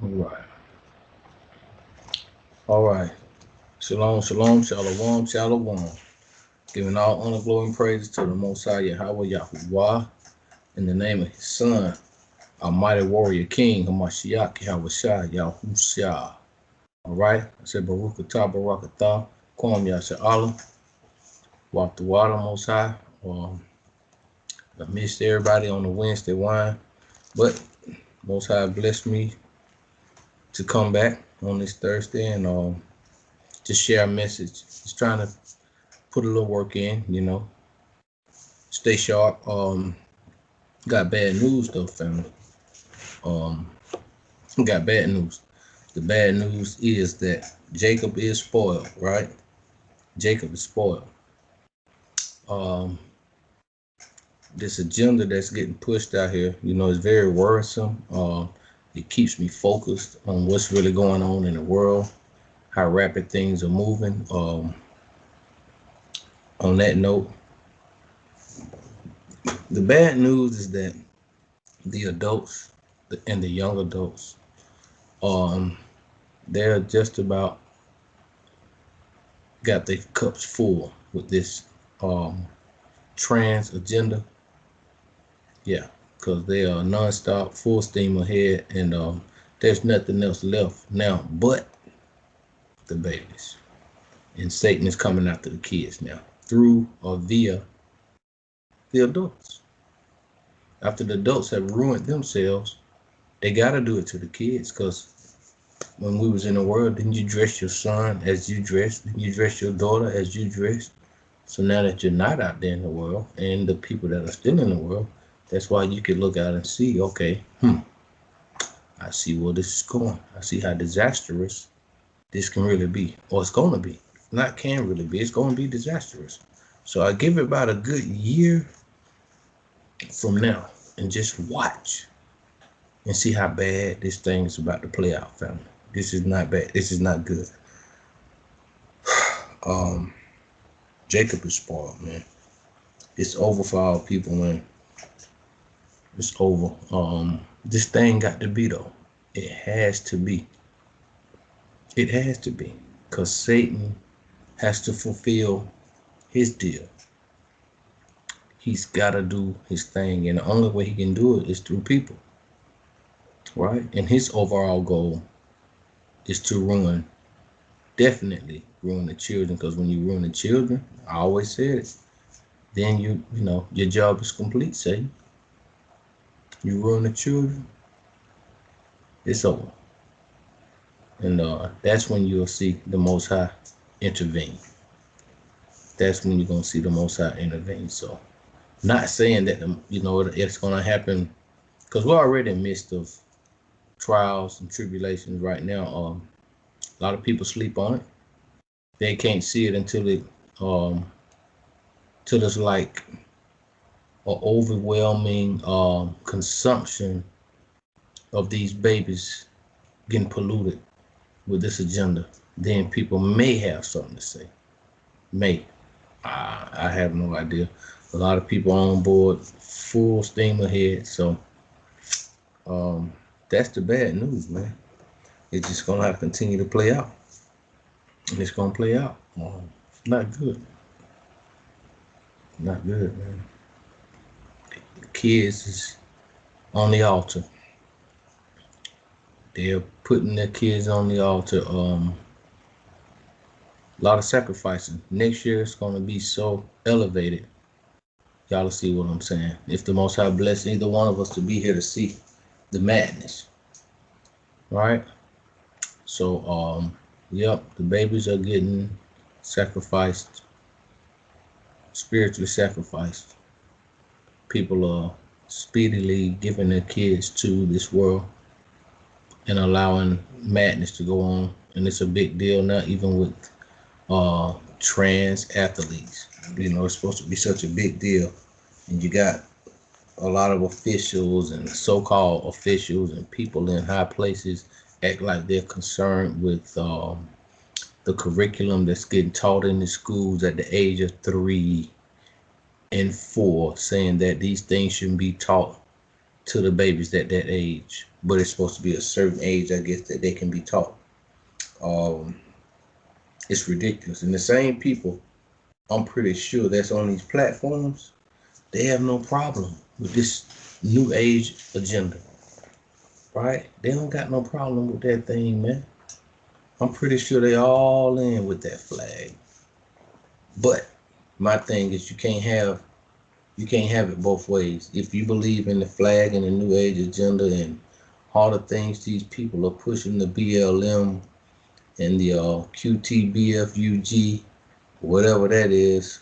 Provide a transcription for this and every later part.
All right. All right. Shalom, shalom, shalom, shalom. Giving all honor, glory, and praises to the Most High Yahweh Yahuwah in the name of His Son, our mighty warrior King, Hamashiach Yahushua Yahushua. All right. I said Baruch Atah, Baruch Atah, Kwam Yasha Allah, walk the water, Most High. I missed everybody on the Wednesday wine, but Most High blessed me to come back on this Thursday and just share a message. Just trying to put a little work in, stay sharp. Got bad news though, family. Um, got bad news. The bad news is that Jacob is spoiled, right? Jacob is spoiled. Um, this agenda that's getting pushed out here, is very worrisome. It keeps me focused on what's really going on in the world, how rapid things are moving. On that note, the bad news is that the adults and the young adults, they're just about got their cups full with this trans agenda. Yeah, because they are nonstop, full steam ahead, and there's nothing else left now but the babies. And Satan is coming after the kids now, through or via the adults. After the adults have ruined themselves, they gotta do it to the kids, because when we was in the world, didn't you dress your son as you dressed? Didn't you dress your daughter as you dressed? So now that you're not out there in the world, and the people that are still in the world, that's why you can look out and see, okay, I see where this is going. I see how disastrous this can really be, or it's going to be. Not can really be, it's going to be disastrous. So I give it about a good year from now and just watch and see how bad this thing is about to play out, family. This is not bad. This is not good. Jacob is spoiled, man. It's over for all people, man. It's over. This thing got to be, though. It has to be. It has to be. Because Satan has to fulfill his deal. He's got to do his thing. And the only way he can do it is through people. Right? And his overall goal is to definitely ruin the children. Because when you ruin the children, I always said it, then your job is complete, Satan. You ruin the children, it's over. And that's when you'll see the Most High intervene. That's when you're going to see the Most High intervene. So, not saying that, it's going to happen, because we're already in the midst of trials and tribulations right now. A lot of people sleep on it. They can't see it until it's like an overwhelming consumption of these babies getting polluted with this agenda. Then people may have something to say. May. I have no idea. A lot of people on board, full steam ahead. So that's the bad news, man. It's just gonna have to continue to play out, and it's gonna play out. Not good. Not good, man. The kids is on the altar. They're putting their kids on the altar. A lot of sacrificing. Next year it's gonna be so elevated. Y'all will see what I'm saying. If the Most High bless either one of us to be here to see the madness. Right? So, yep, the babies are getting sacrificed, spiritually sacrificed. People are speedily giving their kids to this world and allowing madness to go on. And it's a big deal now, even with trans athletes. It's supposed to be such a big deal. And you got a lot of officials and so-called officials and people in high places act like they're concerned with the curriculum that's getting taught in the schools at the age of 3 and 4, saying that these things shouldn't be taught to the babies at that age, but it's supposed to be a certain age, I guess, that they can be taught. Um, it's ridiculous. And the same people, I'm pretty sure that's on these platforms, they have no problem with this new age agenda, right? They don't got no problem with that thing, man. I'm pretty sure they all in with that flag. But my thing is you can't have it both ways. If you believe in the flag and the new age agenda and all the things these people are pushing, the BLM and the QTBFUG, whatever that is,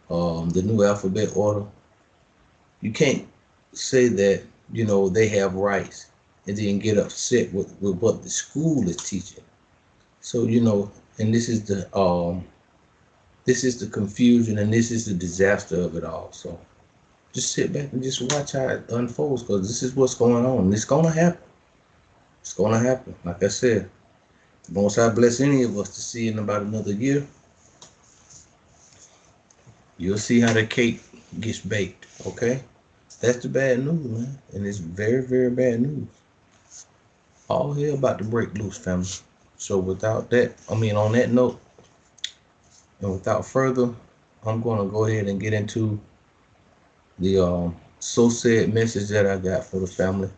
the new alphabet order, you can't say that, they have rights and then get upset with what the school is teaching. So, and this is the confusion and this is the disaster of it all. So just sit back and just watch how it unfolds, because this is what's going on. It's gonna happen. It's gonna happen. Like I said, once I bless any of us to see in about another year, you'll see how the cake gets baked. Okay, that's the bad news, man, and it's very, very bad news. All hell about to break loose, family. So on that note, and without further, I'm gonna go ahead and get into the so said message that I got for the family,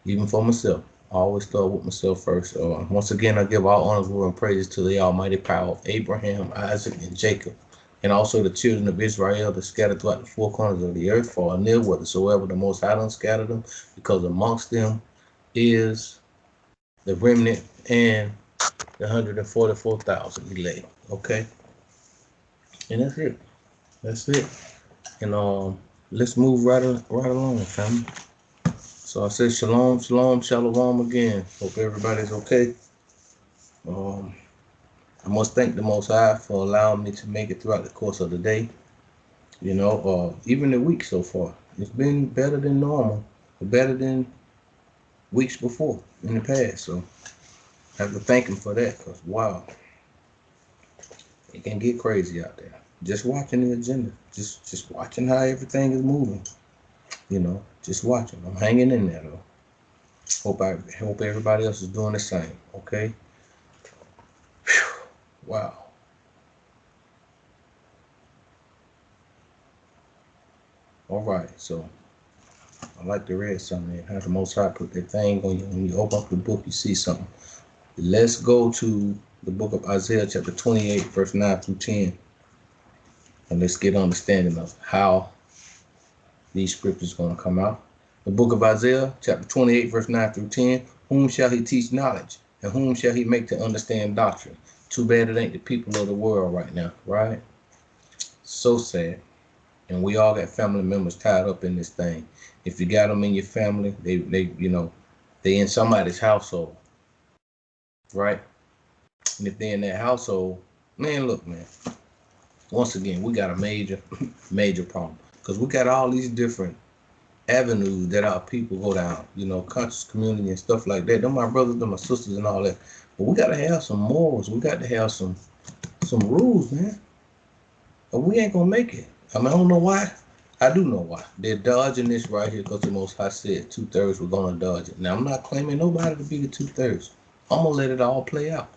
even for myself. I always start with myself first. Once again, I give all honor, glory, and praises to the almighty power of Abraham, Isaac, and Jacob, and also the children of Israel that scattered throughout the four corners of the earth, far and near, whithersoever the Most High done scattered them, because amongst them is the remnant and the 144,000 elect. Okay, and that's it. That's it. And let's move right along, family. So I say shalom, shalom, shalom again. Hope everybody's okay. I must thank the Most High for allowing me to make it throughout the course of the day. Even the week so far, it's been better than normal, better than weeks before in the past. So I have to thank him for that, because wow, it can get crazy out there. Just watching the agenda, just watching how everything is moving. Just watching. I'm hanging in there though. Hope everybody else is doing the same. Okay. Whew. Wow. All right. So I like to read something. How the Most High put that thing on you. When you open up the book, you see something. Let's go to the book of Isaiah, chapter 28, verse 9 through 10, and let's get understanding of how these scriptures are going to come out. The book of Isaiah, chapter 28, verse 9 through 10. Whom shall he teach knowledge? And whom shall he make to understand doctrine? Too bad it ain't the people of the world right now, right? So sad. And we all got family members tied up in this thing. If you got them in your family, they in somebody's household, right? And if they're in that household, man, look, man. Once again, we got a major, major problem, because we got all these different avenues that our people go down, conscious community and stuff like that. They're my brothers, they're my sisters and all that. But we got to have some morals. We got to have some rules, man. Or we ain't going to make it. I don't know why. I do know why. They're dodging this right here because the Most High said 2/3 were going to dodge it. Now, I'm not claiming nobody to be the 2/3. I'm going to let it all play out.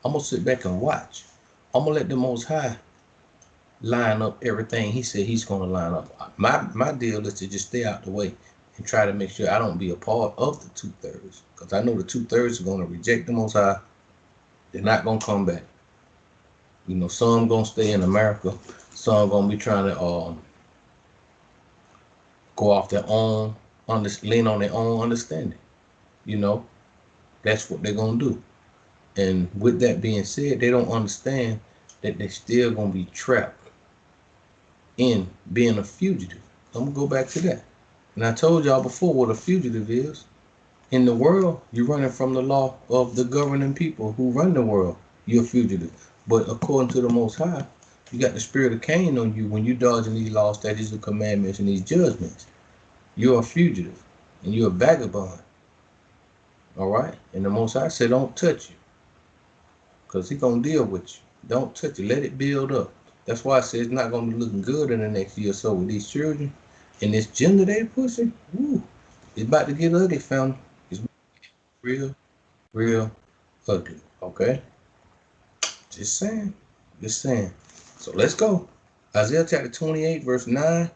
I'm going to sit back and watch. I'm going to let the Most High line up everything he said he's going to line up. My deal is to just stay out the way and try to make sure I don't be a part of the 2/3, because I know the 2/3 are going to reject the Most High. They're not going to come back. Some going to stay in America. Some going to be trying to go off their own, lean on their own understanding. That's what they're going to do. And with that being said, they don't understand that they're still going to be trapped in being a fugitive. I'm going to go back to that. And I told y'all before what a fugitive is. In the world, you're running from the law of the governing people who run the world. You're a fugitive. But according to the Most High, you got the spirit of Cain on you when you're dodging these laws, statutes, and commandments and these judgments. You're a fugitive and you're a vagabond. All right? And the Most High said, don't touch you, because he's going to deal with you. Don't touch it. Let it build up. That's why I said it's not going to be looking good in the next year or so with these children. And this gender they pushing, woo, it's about to get ugly, family. It's real, real ugly. Okay? Just saying. Just saying. So let's go. Isaiah chapter 28, verse 9.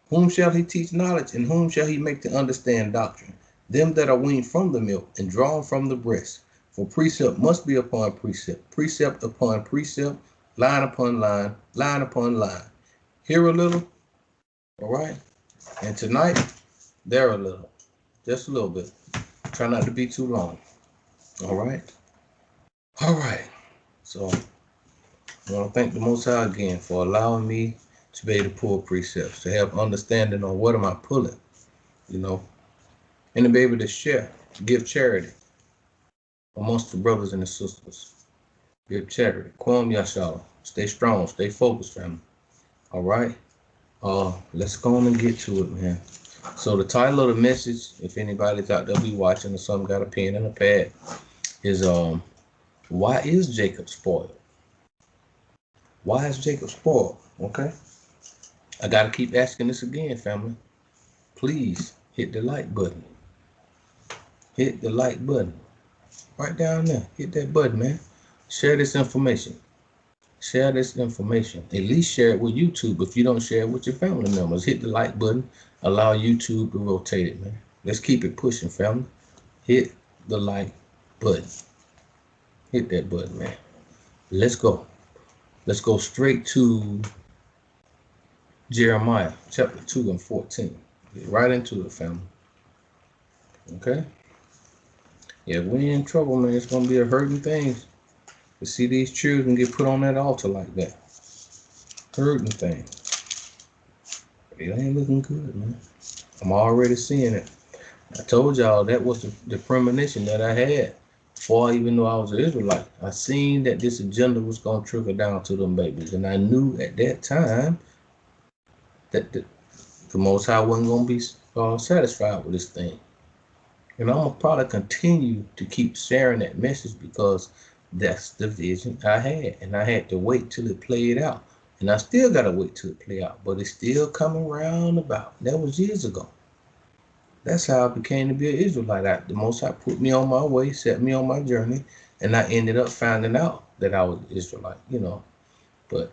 Whom shall he teach knowledge, and whom shall he make to understand doctrine? Them that are weaned from the milk and drawn from the breast. For precept must be upon precept, precept upon precept, line upon line, line upon line. Here a little, all right? And tonight, there a little, just a little bit. Try not to be too long, all right? All right. So I want to thank the Most High again for allowing me to be able to pull precepts, to have understanding on what am I pulling, you know, and to be able to share, to give charity amongst the brothers and the sisters. Give charity. Kwam Yashala. Stay strong, stay focused, family. All right. Let's go on and get to it, man. So the title of the message, if anybody's out there be watching or something, got a pen and a pad, is why is Jacob spoiled? Why is Jacob spoiled? Okay. I gotta keep asking this again, family. Please hit the like button. Hit the like button. Right down there. Hit that button, man. Share this information. Share this information. At least share it with YouTube. If you don't share it with your family members, hit the like button. Allow YouTube to rotate it, man. Let's keep it pushing, family. Hit the like button. Hit that button, man. Let's go. Let's go straight to Jeremiah chapter 2 and 14. Get right into it, family. Okay? Yeah, we in trouble, man. It's going to be a hurting thing to see these children get put on that altar like that. Hurting thing. It ain't looking good, man. I'm already seeing it. I told y'all that was the premonition that I had before I even knew I was an Israelite. I seen that this agenda was going to trickle down to them babies. And I knew at that time that the Most High wasn't going to be satisfied with this thing. And I'm going to probably continue to keep sharing that message because that's the vision I had. And I had to wait till it played out. And I still got to wait till it play out. But it's still coming round about. That was years ago. That's how I became to be an Israelite. The Most High put me on my way, set me on my journey. And I ended up finding out that I was an Israelite, you know. But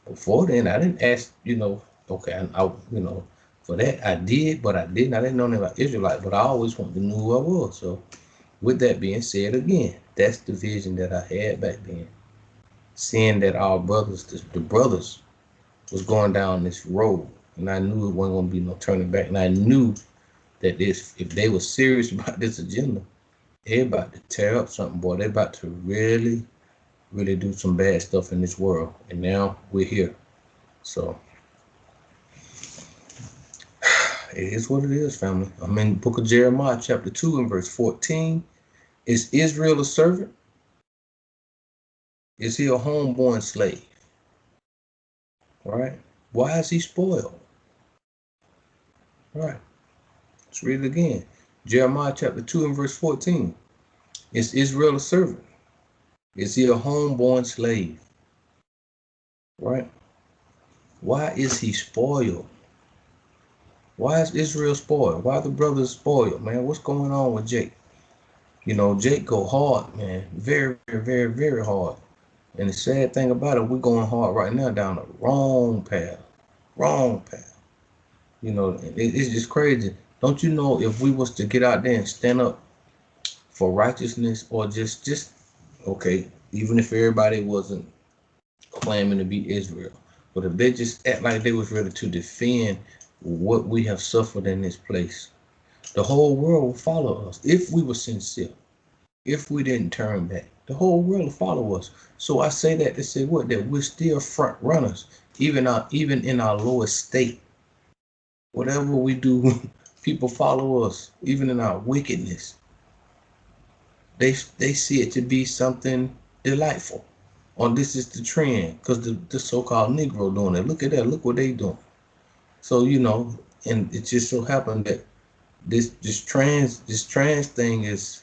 before then, I didn't ask, you know, okay, I you know, for that I did, but I didn't. I didn't know anything about Israelite, but I always wanted to know who I was. So with that being said again, that's the vision that I had back then. Seeing that our brothers, the brothers, was going down this road. And I knew it wasn't going to be no turning back. And I knew that if they were serious about this agenda, they're about to tear up something, boy. They're about to really, really do some bad stuff in this world. And now we're here. So it is what it is, family. I'm in the book of Jeremiah, chapter 2 and verse 14. Is Israel a servant? Is he a homeborn slave? All right. Why is he spoiled? All right. Let's read it again. Jeremiah chapter 2 and verse 14. Is Israel a servant? Is he a homeborn slave? All right. Why is he spoiled? Why is Israel spoiled? Why are the brothers spoiled, man? What's going on with Jake? You know, Jake go hard, man. Very, very, very hard. And the sad thing about it, we're going hard right now down the wrong path. Wrong path. You know, it's just crazy. Don't you know if we was to get out there and stand up for righteousness or just okay, even if everybody wasn't claiming to be Israel, but if they just act like they was ready to defend what we have suffered in this place, the whole world will follow us if we were sincere. If we didn't turn back, the whole world will follow us. So I say that to say what? That we're still front runners, even in our lowest state. Whatever we do, people follow us, even in our wickedness. They see it to be something delightful. Or this is the trend, because the so-called Negro doing it. Look at that, look what they doing. So, you know, and it just so happened that this trans thing is,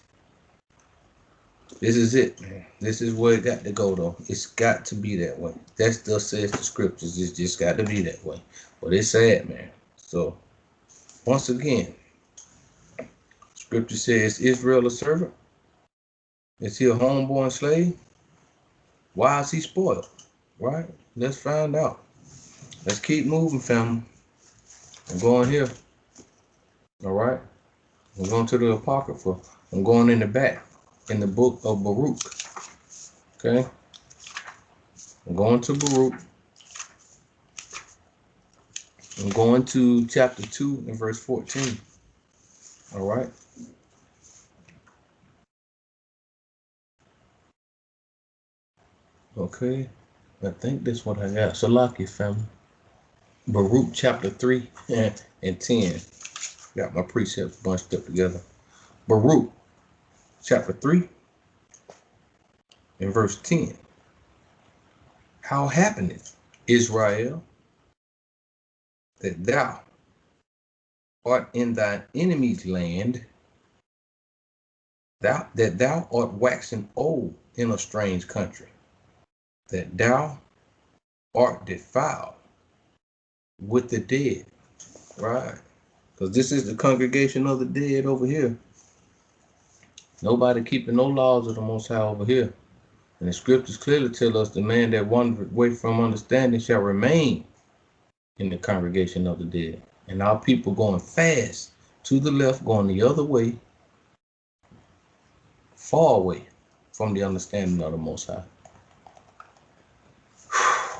this is it, man. This is where it got to go, though. It's got to be that way. That still says the scriptures. It's just got to be that way. But it's sad, man. So Once again, scripture says, Israel a servant? Is he a homeborn slave? Why is he spoiled? Right? Let's find out. Let's keep moving, family. I'm going here. All right? I'm going to the Apocrypha. I'm going in the back in the book of Baruch. Okay? I'm going to Baruch. I'm going to chapter 2 and verse 14. All right? Okay. I think that's what I got. Salaki, family. Baruch chapter 3 and 10. Got my precepts bunched up together. Baruch chapter 3 and verse 10. How happeneth, Israel, that thou art in thine enemy's land, that thou art waxen old in a strange country, that thou art defiled with the dead? Right. Because this is the congregation of the dead over here. Nobody keeping no laws of the Most High over here. And the scriptures clearly tell us the man that wandered away from understanding shall remain in the congregation of the dead. And our people going fast to the left, going the other way, far away from the understanding of the Most High.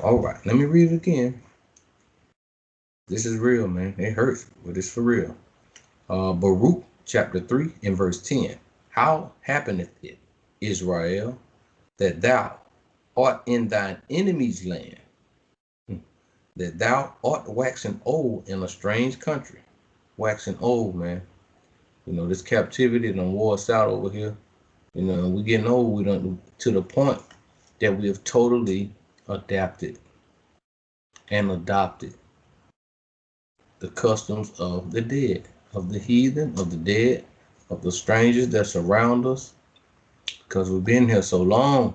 All right, let me read it again. This is real, man. It hurts, but it's for real. Baruch chapter 3 and verse 10. How happeneth it, Israel, that thou art in thine enemy's land, that thou art waxen old in a strange country? Waxing old, man. You know, this captivity done wore us out over here. You know, we getting old. We done to the point that we have totally adapted and adopted the customs of the dead, of the heathen, of the dead, of the strangers that surround us, because we've been here so long.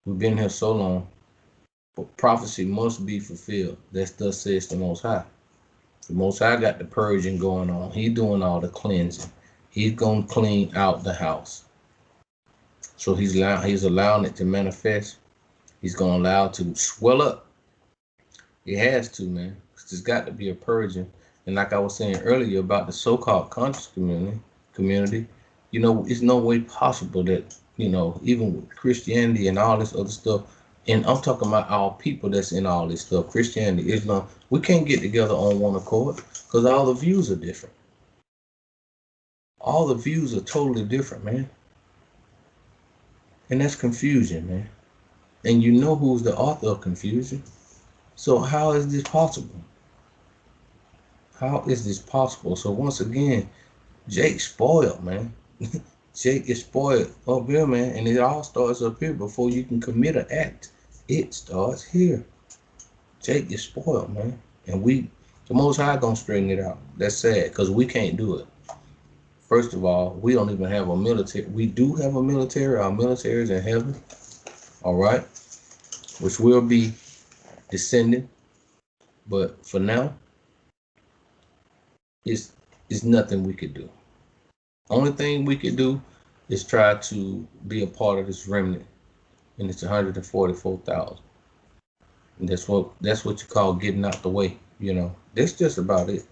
We've been here so long. But prophecy must be fulfilled. That's thus says the Most High. The Most High got the purging going on. He's doing all the cleansing. He's going to clean out the house. So he's allowing it to manifest. He's going to allow it to swell up. It has to, man. There's got to be a purging. And like I was saying earlier about the so-called conscious community, you know, it's no way possible that, you know, even with Christianity and all this other stuff, and I'm talking about our people that's in all this stuff, Christianity, Islam, we can't get together on one accord because all the views are different. All the views are totally different, man. And that's confusion, man. And you know who's the author of confusion. So how is this possible? How is this possible? So once again, Jake spoiled, man. Jake is spoiled up here, man. And it all starts up here before you can commit an act. It starts here. Jake is spoiled, man. And the Most High gonna straighten it out. That's sad, because we can't do it. First of all, we don't even have a military. We do have a military. Our military is in heaven. All right. Which will be descending. But for now, it's nothing we could do. Only thing we could do is try to be a part of this remnant. And it's 144,000. And that's what you call getting out the way, you know. That's just about it.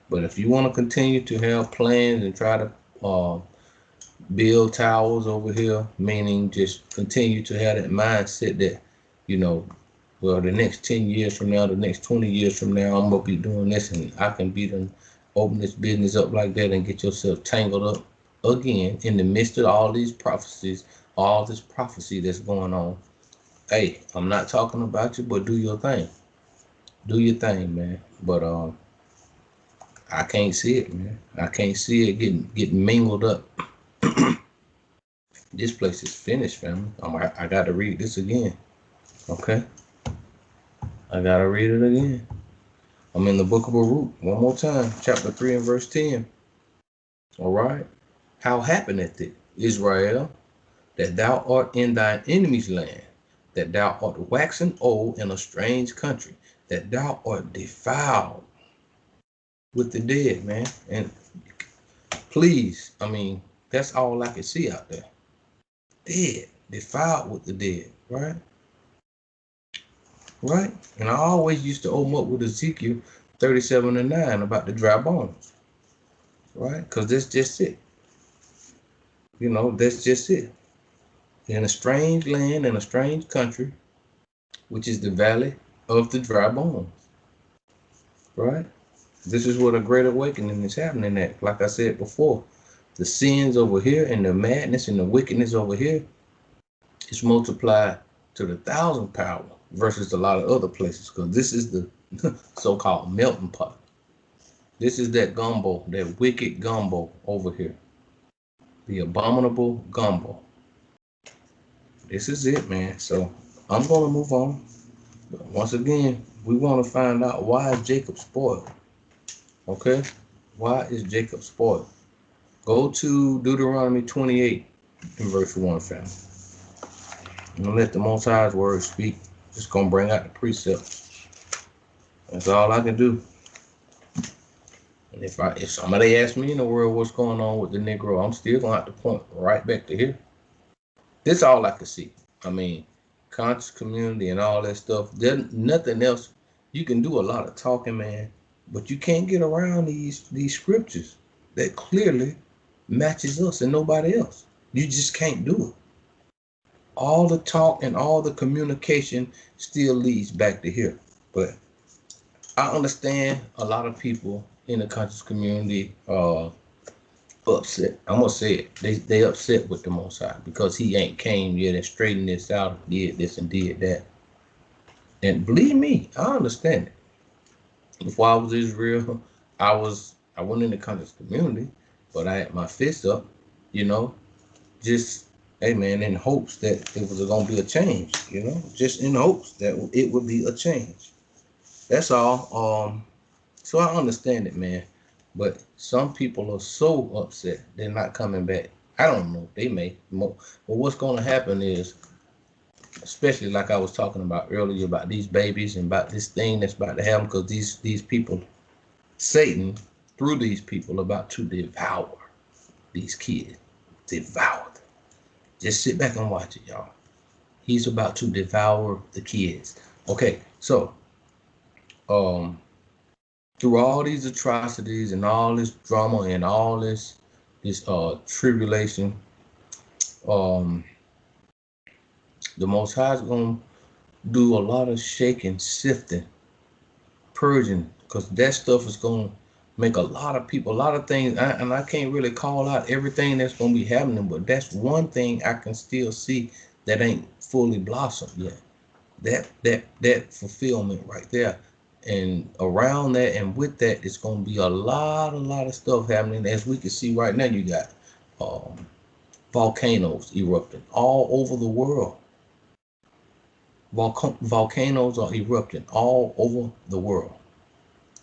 But if you want to continue to have plans and try to build towers over here, meaning just continue to have that mindset that, you know, well, the next 10 years from now, the next 20 years from now, I'm going to be doing this and I can be done, open this business up like that and get yourself tangled up again in the midst of all these prophecies, all this prophecy that's going on. Hey, I'm not talking about you, but do your thing. Do your thing, man. But I can't see it, man. I can't see it getting mingled up. This place is finished, family. I got to read this again. Okay? I got to read it again. I'm in the book of Baruch one more time, chapter 3 and verse 10. All right? How happeneth it, Israel, that thou art in thine enemy's land, that thou art waxen old in a strange country, that thou art defiled with the dead, man. And please, I mean, that's all I can see out there. Dead, defiled with the dead, right? Right? And I always used to open up with Ezekiel 37:9 about the dry bones, right? Because that's just it. You know, that's just it. In a strange land, in a strange country, which is the valley of the dry bones, right? This is what a great awakening is happening at. Like I said before, the sins over here and the madness and the wickedness over here is multiplied to the 1,000 power versus a lot of other places, because this is the so-called melting pot. This is that gumbo, that wicked gumbo over here, the abominable gumbo. This is it, man. So I'm gonna move on. But once again, we want to find out, why is Jacob spoiled? Okay, why is Jacob spoiled? Go to Deuteronomy 28 in verse 1, family. I'm gonna let the Most High's word speak. Just gonna bring out the precepts. That's all I can do. And if somebody asks me in the world what's going on with the Negro, I'm still gonna have to point right back to here. This is all I can see. I mean, conscious community and all that stuff. There's nothing else. You can do a lot of talking, man, but you can't get around these scriptures that clearly matches us and nobody else. You just can't do it. All the talk and all the communication still leads back to here. But I understand a lot of people in the conscious community upset. I'm gonna say it. They upset with the Most High because he ain't came yet and straightened this out, did this and did that. And believe me, I understand it. Before I was Israel, I went in the conscious community, but I had my fists up, you know, just, hey man, in hopes that it was gonna be a change, you know, just in hopes that it would be a change. That's all. So I understand it, man. But some people are so upset they're not coming back. I don't know. They may. But what's going to happen is, especially like I was talking about earlier about these babies and about this thing that's about to happen, because these people, Satan, through these people, about to devour these kids. Devour them. Just sit back and watch it, y'all. He's about to devour the kids. Okay, so through all these atrocities and all this drama and all this tribulation, the Most High is gonna do a lot of shaking, sifting, purging, because that stuff is gonna make a lot of people, a lot of things, and I can't really call out everything that's gonna be happening, but that's one thing I can still see that ain't fully blossomed yet. That fulfillment right there. And around that and with that, it's going to be a lot of stuff happening. As we can see right now, you got volcanoes erupting all over the world. Volcanoes are erupting all over the world.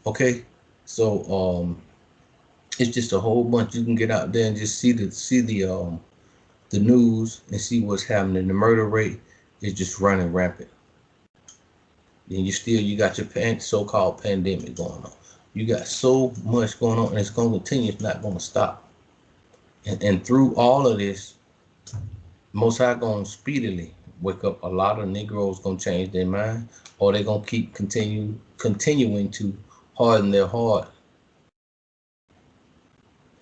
Okay, so it's just a whole bunch. You can get out there and just see the news and see what's happening. The murder rate is just running rampant. And you got your so-called pandemic going on. You got so much going on, and it's going to continue. It's not going to stop. And through all of this, Most High going to speedily wake up a lot of Negroes. Going to change their mind, or they're going to keep continuing to harden their heart.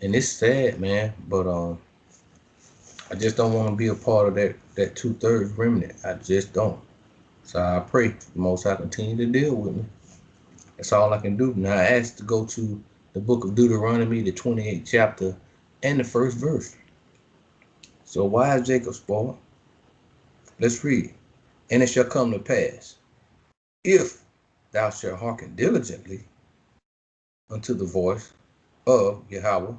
And it's sad, man. But I just don't want to be a part of that 2/3 remnant. I just don't. So I pray the Most High continue to deal with me. That's all I can do. Now I asked to go to the book of Deuteronomy, the 28th chapter, and the first verse. So why is Jacob spoiled? Let's read. And it shall come to pass, if thou shalt hearken diligently unto the voice of Yahweh,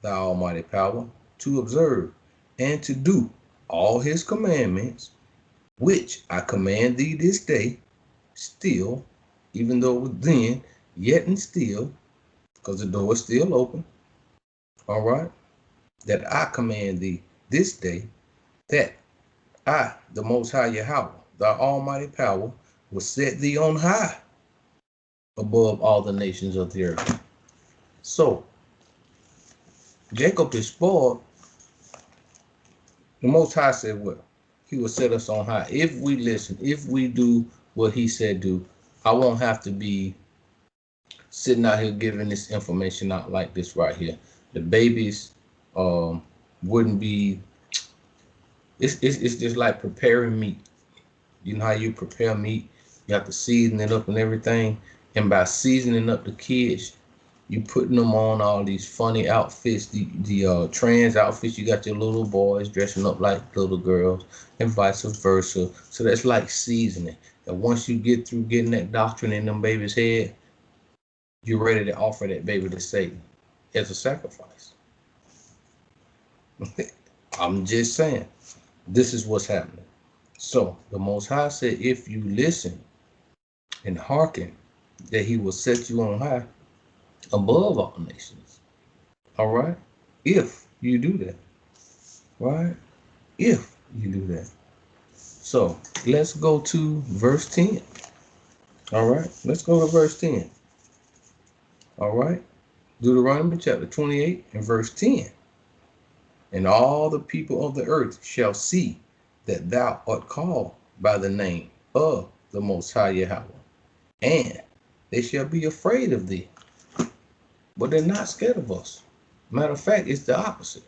thy almighty power, to observe and to do all his commandments, which I command thee this day, still, even though it was then, yet and still, because the door is still open, all right, that I command thee this day, that I, the Most High Yahweh, thy almighty power, will set thee on high above all the nations of the earth. So Jacob is spoiled. The Most High said, well, he will set us on high. If we listen, if we do what he said do, I won't have to be sitting out here giving this information out like this right here. The babies wouldn't be, it's just like preparing meat. You know how you prepare meat? You have to season it up and everything. And by seasoning up the kids, you putting them on all these funny outfits, the trans outfits. You got your little boys dressing up like little girls and vice versa. So that's like seasoning. And once you get through getting that doctrine in them babies' head, you're ready to offer that baby to Satan as a sacrifice. I'm just saying, this is what's happening. So the Most High said, if you listen and hearken, that he will set you on high above all nations. All right? If you do that. Right? If you do that. So let's go to verse 10. All right? Let's go to verse 10. All right? Deuteronomy chapter 28 and verse 10. And all the people of the earth shall see that thou art called by the name of the Most High Yahweh, and they shall be afraid of thee. But they're not scared of us. Matter of fact, it's the opposite.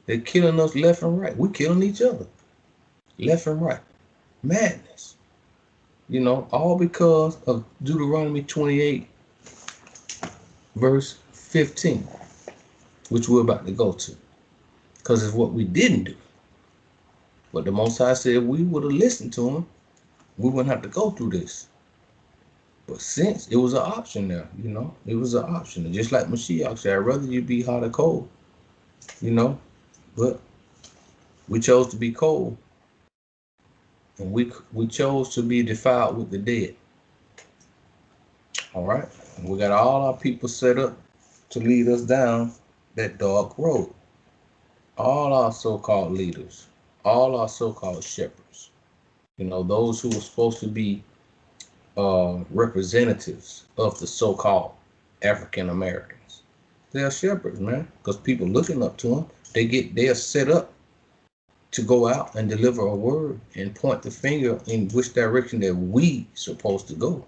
They're killing us left and right. We're killing each other left and right. Madness. You know, all because of Deuteronomy 28, verse 15, which we're about to go to. Because it's what we didn't do. But the Most High said if we would have listened to him, we wouldn't have to go through this. But since it was an option there, you know, it was an option. Just like Mashiach said, I'd rather you be hot or cold, you know. But we chose to be cold. And we chose to be defiled with the dead. All right. And we got all our people set up to lead us down that dark road. All our so-called leaders, all our so-called shepherds, you know, those who are supposed to be representatives of the so-called African Americans. They're shepherds, man, because people looking up to them, they're set up to go out and deliver a word and point the finger in which direction that we supposed to go.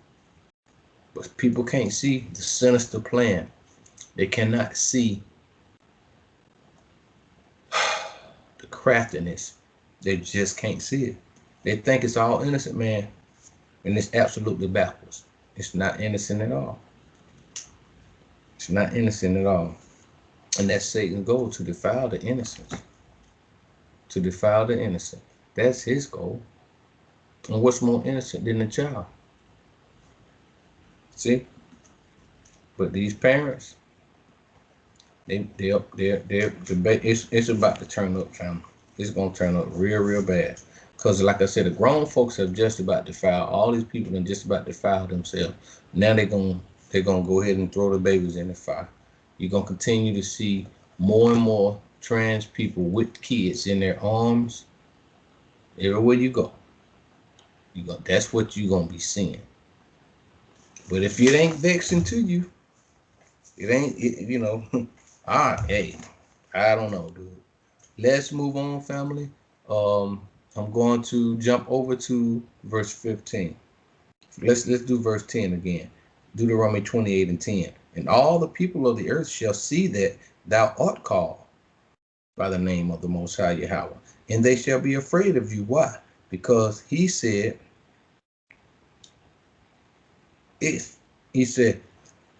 But people can't see the sinister plan. They cannot see the craftiness. They just can't see it. They think it's all innocent, man, and it's absolutely backwards. It's not innocent at all. It's not innocent at all. And that's Satan's goal, to defile the innocence. To defile the innocent. That's his goal. And what's more innocent than a child? See? But these parents, it's about to turn up, family. It's gonna turn up real bad. Because like I said, the grown folks have just about defiled. All these people have just about defiled themselves. Now they're gonna go ahead and throw the babies in the fire. You're gonna continue to see more and more trans people with kids in their arms everywhere you go. That's what you're gonna be seeing. But if it ain't vexing to you, you know, all right, hey, I don't know, dude. Let's move on, family. I'm going to jump over to verse 15. Let's do verse 10 again. Deuteronomy 28 and 10. And all the people of the earth shall see that thou art called by the name of the Most High Yahweh, and they shall be afraid of you. Why? Because he said,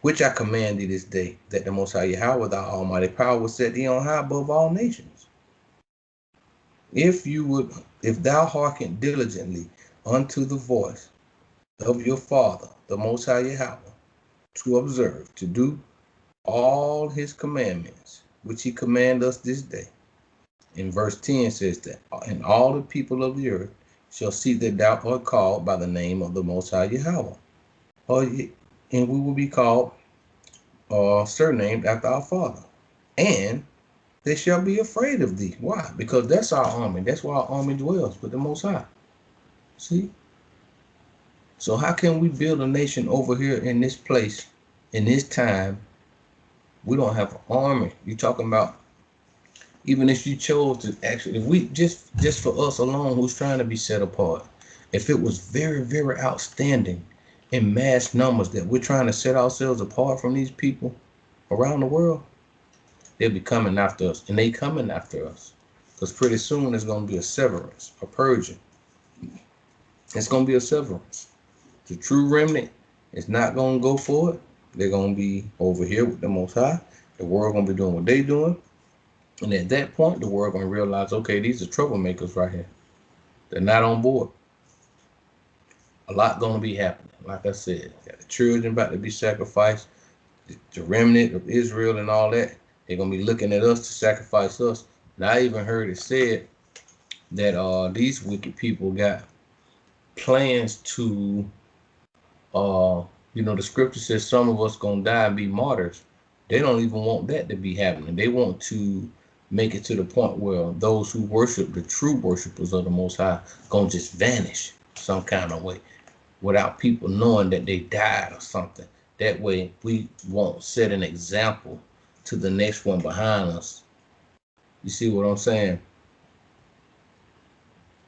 which I command thee this day, that the Most High Yahweh, thy almighty power, will set thee on high above all nations. If thou hearken diligently unto the voice of your Father, the Most High Yahweh, to observe, to do all his commandments, which he command us this day. In verse 10 says that, and all the people of the earth shall see that thou art called by the name of the Most High Yahweh. And we will be called, surnamed after our Father. And they shall be afraid of thee. Why? Because that's our army. That's where our army dwells, with the Most High. See? So how can we build a nation over here in this place, in this time, We don't have an army. You talking about even if you chose to actually, if we just for us alone who's trying to be set apart, if it was very, very outstanding in mass numbers that we're trying to set ourselves apart from these people around the world, they'll be coming after us. And they coming after us. Because pretty soon there's gonna be a severance, a purging. It's gonna be a severance. The true remnant is not gonna go for it. They're gonna be over here with the Most High. The world gonna be doing what they doing. And at that point, the world gonna realize, okay, these are troublemakers right here. They're not on board. A lot gonna be happening. Like I said, got the children about to be sacrificed, the remnant of Israel and all that. They're gonna be looking at us to sacrifice us. And I even heard it said that these wicked people got plans to the scripture says some of us gonna die and be martyrs. They don't even want that to be happening. They want to make it to the point where those who worship, the true worshipers of the Most High, gonna just vanish some kind of way without people knowing that they died or something. That way we won't set an example to the next one behind us. You see what I'm saying?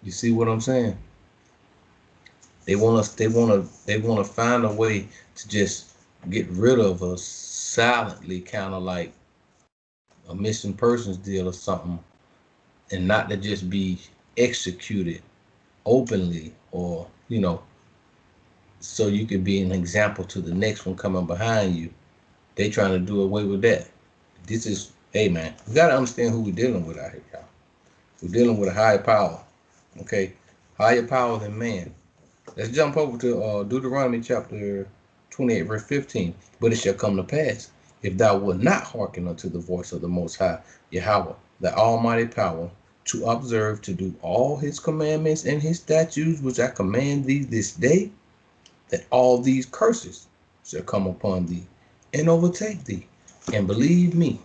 You see what I'm saying? They want to find a way to just get rid of us silently, kind of like a missing persons deal or something, and not to just be executed openly, or so you could be an example to the next one coming behind you. They trying to do away with that. This is, hey man, we gotta understand who we're dealing with out here, y'all. We're dealing with a higher power, okay? Higher power than man. Let's jump over to Deuteronomy chapter 28, verse 15. But it shall come to pass, if thou wilt not hearken unto the voice of the Most High, Yahweh, the almighty power, to observe to do all his commandments and his statutes, which I command thee this day, that all these curses shall come upon thee and overtake thee. And believe me,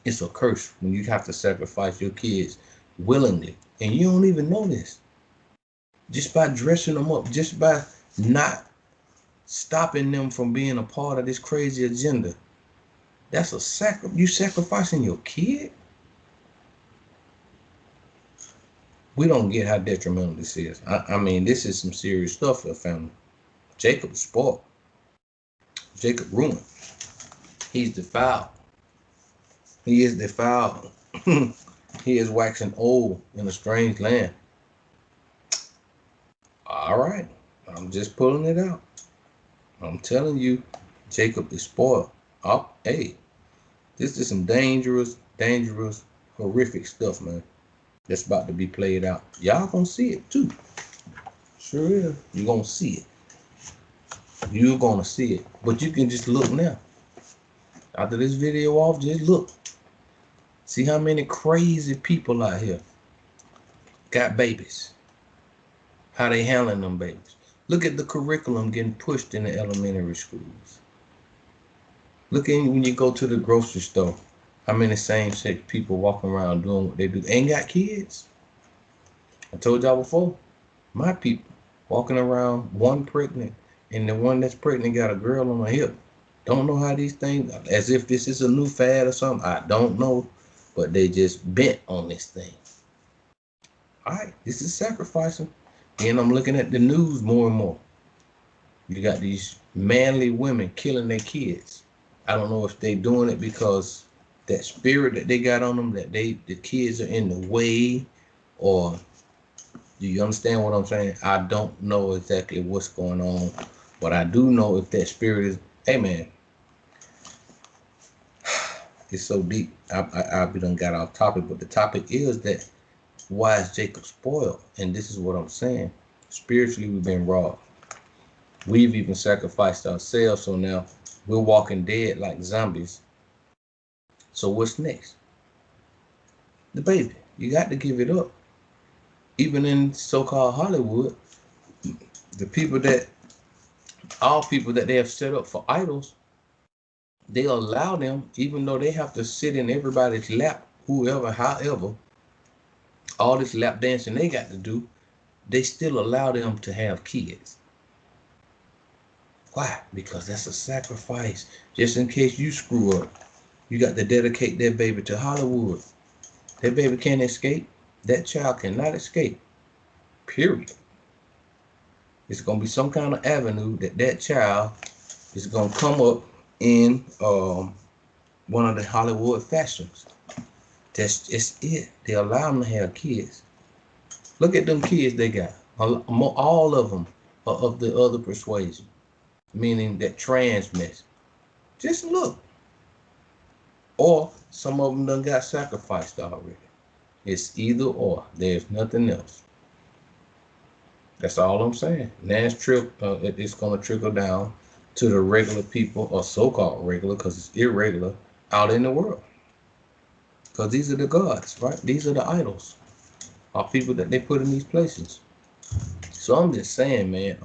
it's a curse when you have to sacrifice your kids willingly, and you don't even know this. Just by dressing them up, just by not stopping them from being a part of this crazy agenda. That's a you sacrificing your kid? We don't get how detrimental this is. I mean, this is some serious stuff for a family. Jacob is spoiled. Jacob ruined. He's defiled. He is defiled. He is waxing old in a strange land. All right, I'm just pulling it out. I'm telling you, Jacob is spoiled. Oh, hey, this is some dangerous, horrific stuff, man. That's about to be played out. Y'all gonna see it too. Sure is. You're gonna see it. You're gonna see it. But you can just look now. After this video off, just look. See how many crazy people out here got babies. How they handling them babies. Look at the curriculum getting pushed in the elementary schools. Look at when you go to the grocery store. How many same-sex people walking around doing what they do. Ain't got kids. I told y'all before. My people walking around, one pregnant, and the one that's pregnant got a girl on her hip. Don't know how these things, as if this is a new fad or something. I don't know. But they just bent on this thing. All right, this is sacrificing. And I'm looking at the news more and more. You got these manly women killing their kids. I don't know if they doing it because that spirit that they got on them, that the kids are in the way, or do you understand what I'm saying? I don't know exactly what's going on, but I do know if that spirit is, hey man, it's so deep. I done got off topic, but the topic is that why is Jacob spoiled? And this is what I'm saying. Spiritually, we've been robbed. We've even sacrificed ourselves, so now we're walking dead like zombies. So what's next? The baby. You got to give it up. Even in so-called Hollywood, all people that they have set up for idols, they allow them, even though they have to sit in everybody's lap, whoever, however, all this lap dancing they got to do, they still allow them to have kids. Why? Because that's a sacrifice. Just in case you screw up, You got to dedicate that baby to Hollywood. That baby can't escape. That child cannot escape. Period. It's going to be some kind of avenue that child is going to come up in one of the Hollywood fashions. That's just it. They allow them to have kids. Look at them kids they got. All of them are of the other persuasion, meaning that trans mess. Just look. Or some of them done got sacrificed already. It's either or. There's nothing else. That's all I'm saying. Now it's going to trickle down to the regular people, or so-called regular, because it's irregular, out in the world. Because these are the gods, right? These are the idols, are people that they put in these places. So I'm just saying, man,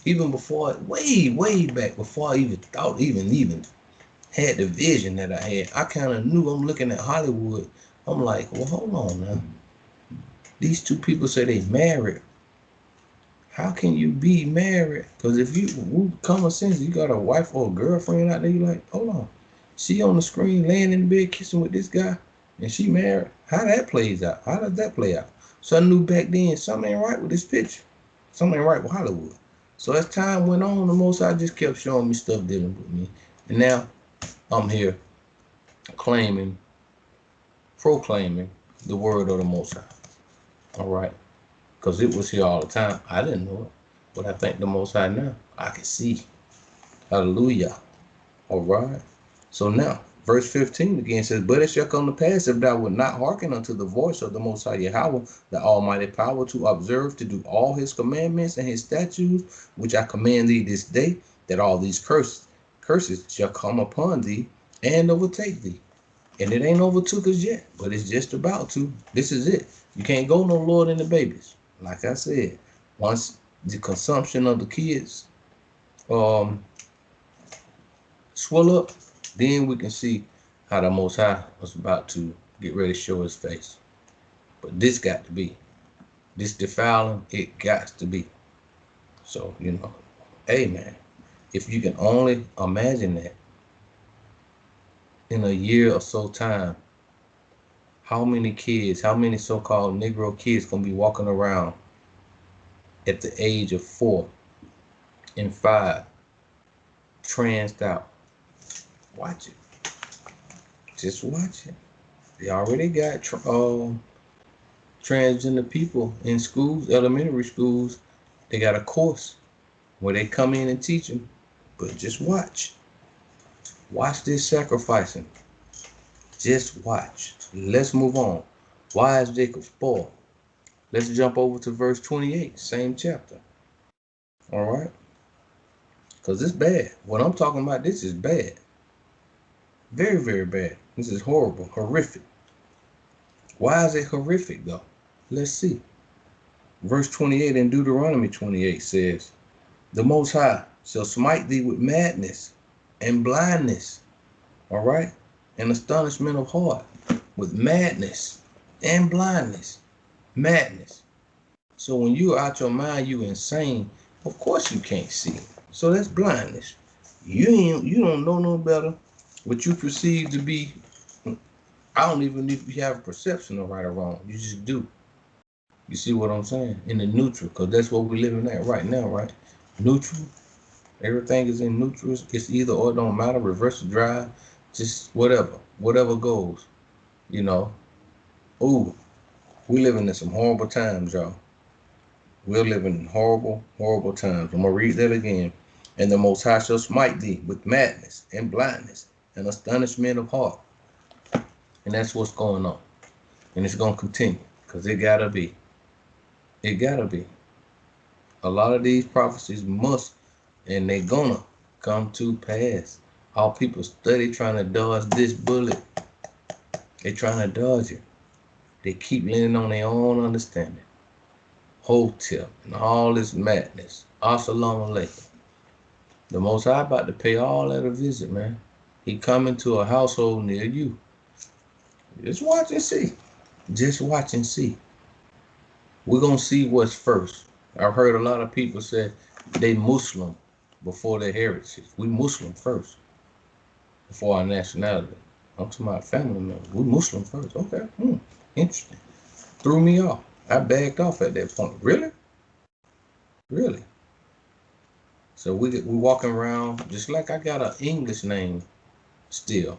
even before, way back, before I even thought, even had the vision that I had, I kind of knew. I'm looking at Hollywood. I'm like, well, hold on now. These two people say they married. How can you be married? Because if you common sense, you got a wife or a girlfriend out there, you like, hold on. She on the screen laying in the bed kissing with this guy, and she married. How that plays out? How does that play out? So I knew back then something ain't right with this picture. Something ain't right with Hollywood. So as time went on, the Most High just kept showing me stuff dealing with me. And now I'm here proclaiming the word of the Most High. All right. Because it was here all the time. I didn't know it. But I thank the Most High now. I can see. Hallelujah. All right. So now, verse 15 again says, but it shall come to pass, if thou wilt not hearken unto the voice of the Most High Yahweh, the Almighty Power, to observe, to do all his commandments and his statutes, which I command thee this day, that all these curses shall come upon thee and overtake thee. And it ain't overtook us yet, but it's just about to. This is it. You can't go no lower than the babies. Like I said, once the consumption of the kids swell up, then we can see how the Most High was about to get ready to show his face. But this got to be. This defiling, it got to be. So, hey man, if you can only imagine that in a year or so time, how many so-called Negro kids gonna be walking around at the age of 4 and 5, transed out? Watch it. Just watch it. They already got transgender people in schools, elementary schools. They got a course where they come in and teach them. But just watch. Watch this sacrificing. Just watch. Let's move on. Why is Jacob spoiled? Let's jump over to verse 28, same chapter. All right? Because it's bad. What I'm talking about, this is bad. Very, very bad. This is horrible, horrific. Why is it horrific, though? Let's see. Verse 28 in Deuteronomy 28 says, the Most High shall smite thee with madness and blindness, all right, and astonishment of heart, with madness and blindness. Madness. So when you're out your mind, you insane. Of course you can't see. So that's blindness. You don't know no better. What you perceive to be, I don't even know if you have a perception of right or wrong. You just do. You see what I'm saying? In the neutral, because that's what we're living at right now, right? Neutral. Everything is in neutral. It's either or, it don't matter. Reverse drive, just whatever goes. Ooh, we living in some horrible times, y'all. We're living in horrible, horrible times. I'm gonna read that again. And the Most High shall smite thee with madness and blindness and astonishment of heart. And that's what's going on. And it's gonna continue, because it gotta be. It gotta be. A lot of these prophecies must, and they're gonna come to pass. All people study trying to dodge this bullet. They're trying to dodge it. They keep leaning on their own understanding. Hotel and all this madness. Assalamu alaikum. The Most High about to pay all that a visit, man. He coming to a household near you. Just watch and see. Just watch and see. We're gonna see what's first. I've heard a lot of people say they Muslim before their heritage. We Muslim first, before our nationality. I'm to my family members. We Muslim first. Okay. Interesting. Threw me off. I backed off at that point. Really? Really? So we walking around just like I got an English name still.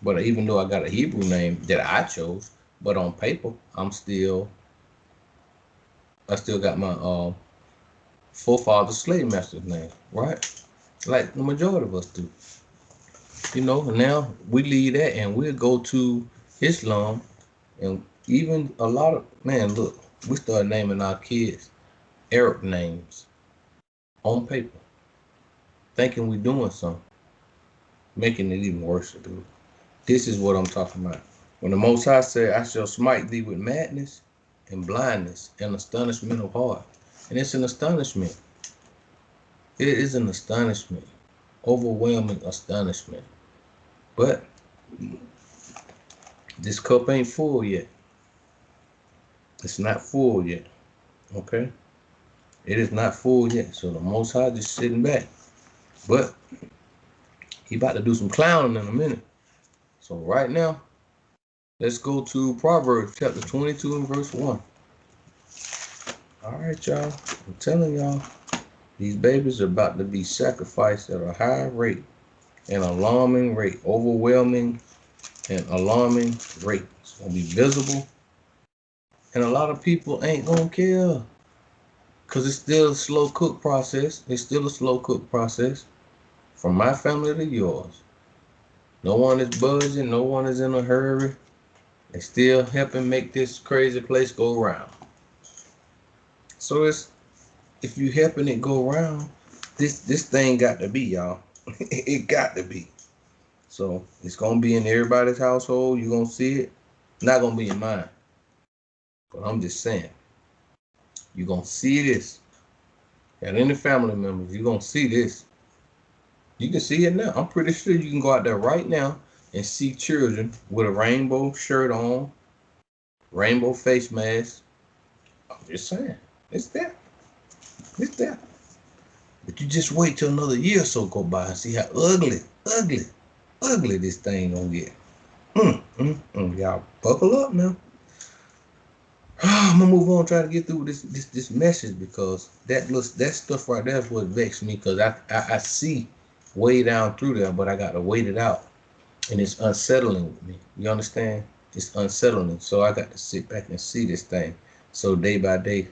But even though I got a Hebrew name that I chose, but on paper, I still got my forefather's slave master's name, right? Like the majority of us do. Now we leave that and we'll go to Islam, and even a lot of, man, look, we start naming our kids Arab names on paper, thinking we're doing something, making it even worse, dude. This is what I'm talking about. When the Most High said, I shall smite thee with madness and blindness and astonishment of heart. And it's an astonishment. It is an astonishment. Overwhelming astonishment. But this cup ain't full yet. It's not full yet. Okay? It is not full yet. So the Most High just sitting back. But he about to do some clowning in a minute. So right now, let's go to Proverbs chapter 22 and verse 1. All right, y'all. I'm telling y'all, these babies are about to be sacrificed at a high rate, an alarming rate, overwhelming and alarming rate. It's going to be visible. And a lot of people ain't going to care because it's still a slow cook process. It's still a slow cook process from my family to yours. No one is budging. No one is in a hurry. They still helping make this crazy place go round. So if you helping it go round, this thing got to be, y'all. It got to be. So it's gonna be in everybody's household. You're gonna see it. Not gonna be in mine. But I'm just saying, you're gonna see this. And any family members, you're gonna see this. You can see it now. I'm pretty sure you can go out there right now and see children with a rainbow shirt on, rainbow face mask. I'm just saying, it's there. It's there. But you just wait till another year or so go by and see how ugly this thing gonna get. Y'all buckle up now. I'm gonna move on, try to get through this message, because that stuff right there is what vexed me, because I see way down through there, but I gotta wait it out, and it's unsettling with me. You understand? It's unsettling. So I got to sit back and see this thing. So day by day,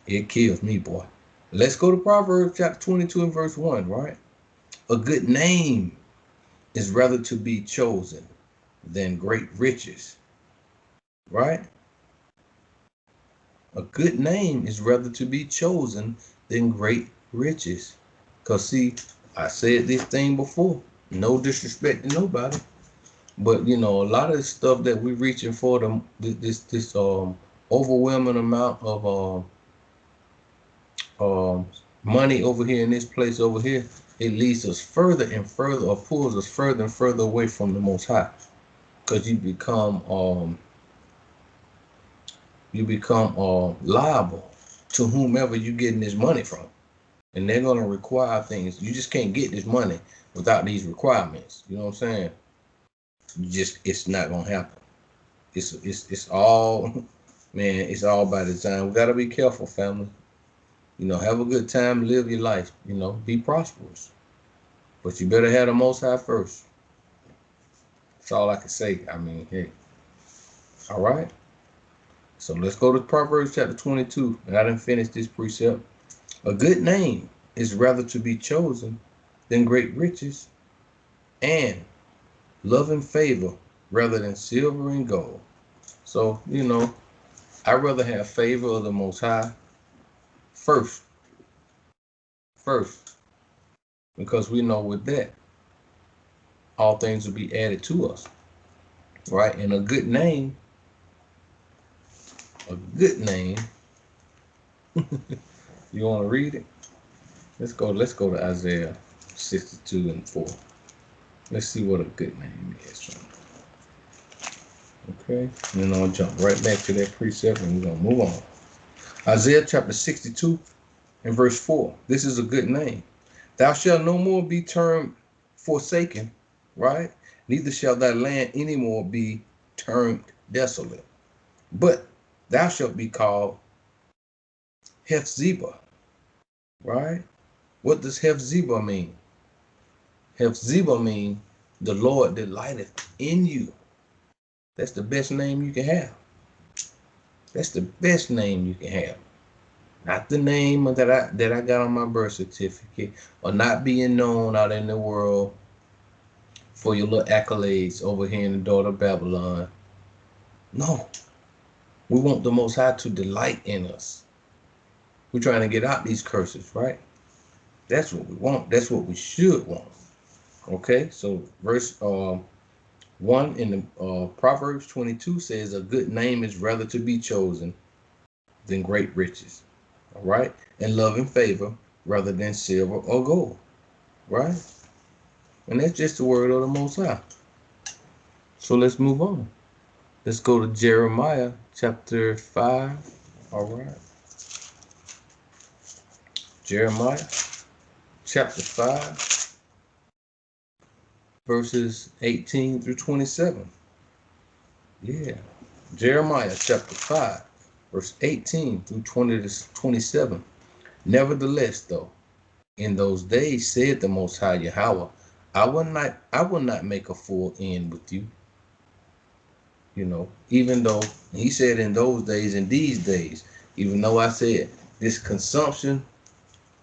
it kills me, boy. Let's go to Proverbs chapter 22 and verse 1, right? A good name is rather to be chosen than great riches, right? A good name is rather to be chosen than great riches. Because, see, I said this thing before, no disrespect to nobody, but, a lot of the stuff that we're reaching for, this overwhelming amount of money over here in this place over here, it leads us further and further, or pulls us further and further away from the Most High, because you become liable to whomever you're getting this money from, and they're gonna require things. You just can't get this money without these requirements. You know what I'm saying? It's not gonna happen. It's all, man. It's all by design. We gotta be careful, family. Have a good time, live your life, be prosperous. But you better have the Most High first. That's all I can say. I mean, hey. All right. So let's go to Proverbs chapter 22. And I didn't finish this precept. A good name is rather to be chosen than great riches, and love and favor rather than silver and gold. So, I'd rather have favor of the Most High first, because we know with that, all things will be added to us, right? And a good name, you want to read it? Let's go to Isaiah 62 and 4. Let's see what a good name is. Okay, and then I'll jump right back to that precept, and we're going to move on. Isaiah chapter 62 and verse 4. This is a good name. Thou shalt no more be termed forsaken, right? Neither shall thy land any more be termed desolate, but thou shalt be called Hephzibah, right? What does Hephzibah mean? Hephzibah means the Lord delighteth in you. That's the best name you can have. That's the best name you can have. Not the name that I got on my birth certificate, or not being known out in the world for your little accolades over here in the daughter of Babylon. No, we want the Most High to delight in us. We're trying to get out these curses, right? That's what we want. That's what we should want. Okay, so verse 1 in the Proverbs 22 says, a good name is rather to be chosen than great riches. All right, and love and favor rather than silver or gold. Right, and that's just the word of the Most High. So let's move on. Let's go to Jeremiah chapter 5. All right, Jeremiah chapter 5, verses 18 through 27. Yeah, Jeremiah chapter 5, verse 18 through 20 to 27. Nevertheless, though, in those days said the Most High Yahweh, I will not make a full end with you. You know, even though he said in those days and these days, even though I said this consumption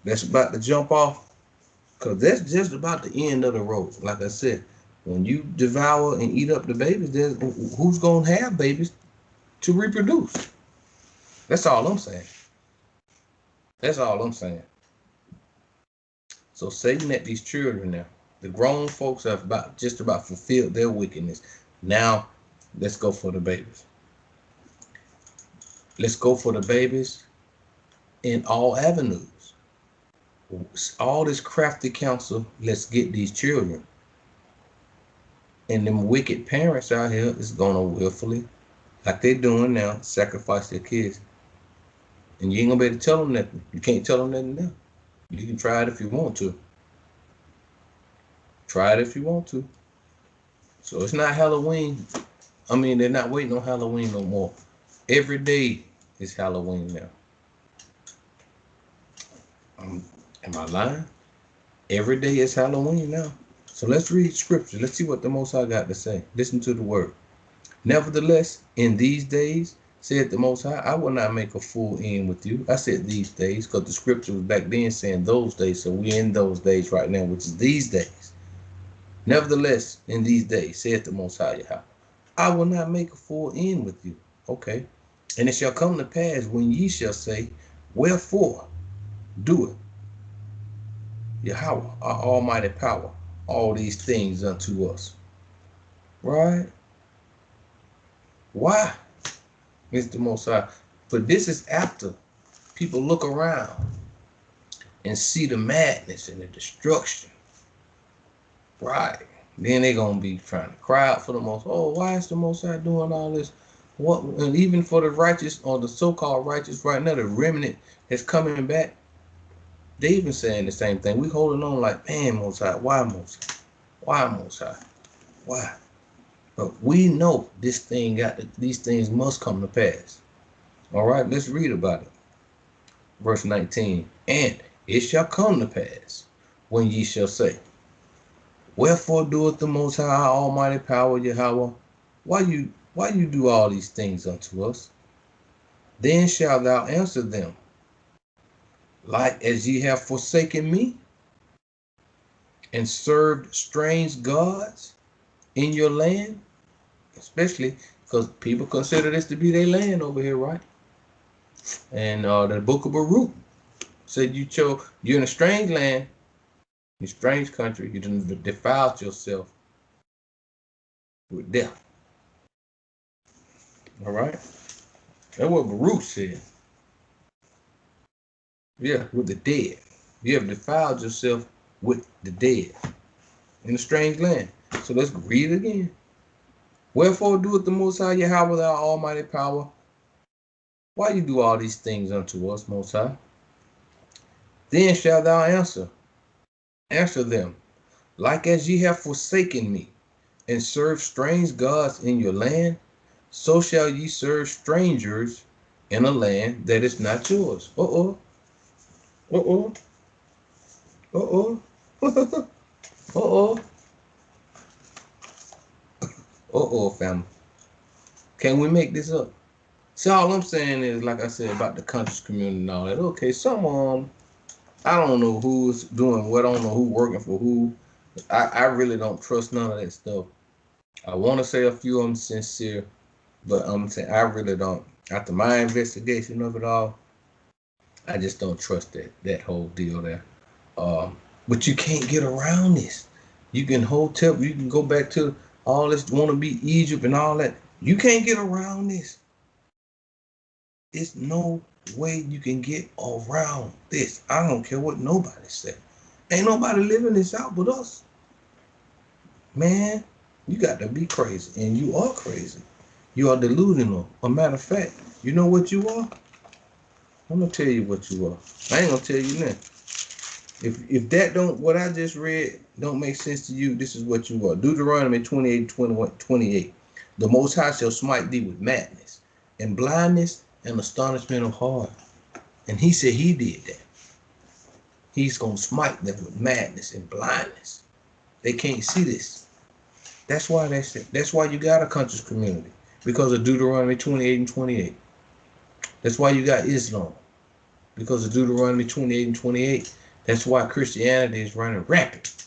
that's about to jump off, because that's just about the end of the road. Like I said, when you devour and eat up the babies, who's going to have babies to reproduce? That's all I'm saying. That's all I'm saying. So Satan at these children now, the grown folks have just about fulfilled their wickedness. Now, let's go for the babies. Let's go for the babies in all avenues. All this crafty counsel, let's get these children. And them wicked parents out here is going to willfully, like they're doing now, sacrifice their kids. And you ain't going to be able to tell them nothing. You can't tell them nothing now. You can try it if you want to. Try it if you want to. So it's not Halloween. I mean, they're not waiting on Halloween no more. Every day is Halloween now. Am I lying? Every day is Halloween now. So let's read scripture. Let's see what the Most High got to say. Listen to the word. Nevertheless, in these days, said the Most High, I will not make a full end with you. I said these days because the scripture was back then saying those days. So we're in those days right now, which is these days. Nevertheless, in these days, saith the Most High Yahweh, I will not make a full end with you. Okay. And it shall come to pass when ye shall say, wherefore do it Yahweh, our almighty power, all these things unto us. Right? Why, Mr. Most High? But this is after people look around and see the madness and the destruction. Right. Then they're going to be trying to cry out for the Most. Oh, why is the Most High doing all this? What? And even for the righteous, or the so-called righteous right now, the remnant that's coming back, they even saying the same thing. We holding on like, man, Most High, why Most High? Why Most High? Why? But we know this thing these things must come to pass. All right, let's read about it. Verse 19. And it shall come to pass when ye shall say, wherefore doeth the Most High Almighty Power Yahweh? Why you do all these things unto us? Then shalt thou answer them, like as ye have forsaken me, and served strange gods in your land, especially because people consider this to be their land over here, right? And the book of Baruch said you're in a strange land, in a strange country, you defiled yourself with death. All right? That's what Baruch said. Yeah, with the dead. You have defiled yourself with the dead in a strange land. So let's read it again. Wherefore doeth the Most High Yahweh thou almighty power? Why you do all these things unto us, Most High? Then shalt thou answer them, like as ye have forsaken me, and served strange gods in your land, so shall ye serve strangers in a land that is not yours. Uh-oh. Uh-oh. Uh-oh. Uh-oh. Uh-oh, family. Can we make this up? See, all I'm saying is, like I said, about the conscious community and all that. Okay, some I don't know who's doing what. I don't know who working for who. I really don't trust none of that stuff. I want to say a few of them sincere, but I'm saying I really don't. After my investigation of it all, I just don't trust that whole deal there. But you can't get around this. You can hotel. You can go back to all this want to be Egypt and all that. You can't get around this. There's no way you can get around this. I don't care what nobody said. Ain't nobody living this out but us. Man, you got to be crazy. And you are crazy. You are delusional. A matter of fact, you know what you are? I'm going to tell you what you are. I ain't going to tell you nothing. If that don't, what I just read don't make sense to you, this is what you are. Deuteronomy 28:28. The Most High shall smite thee with madness and blindness and astonishment of heart. And he said he did that. He's going to smite them with madness and blindness. They can't see this. That's why that's why you got a conscious community, because of Deuteronomy 28:28. That's why you got Islam, because of Deuteronomy 28:28. That's why Christianity is running rampant,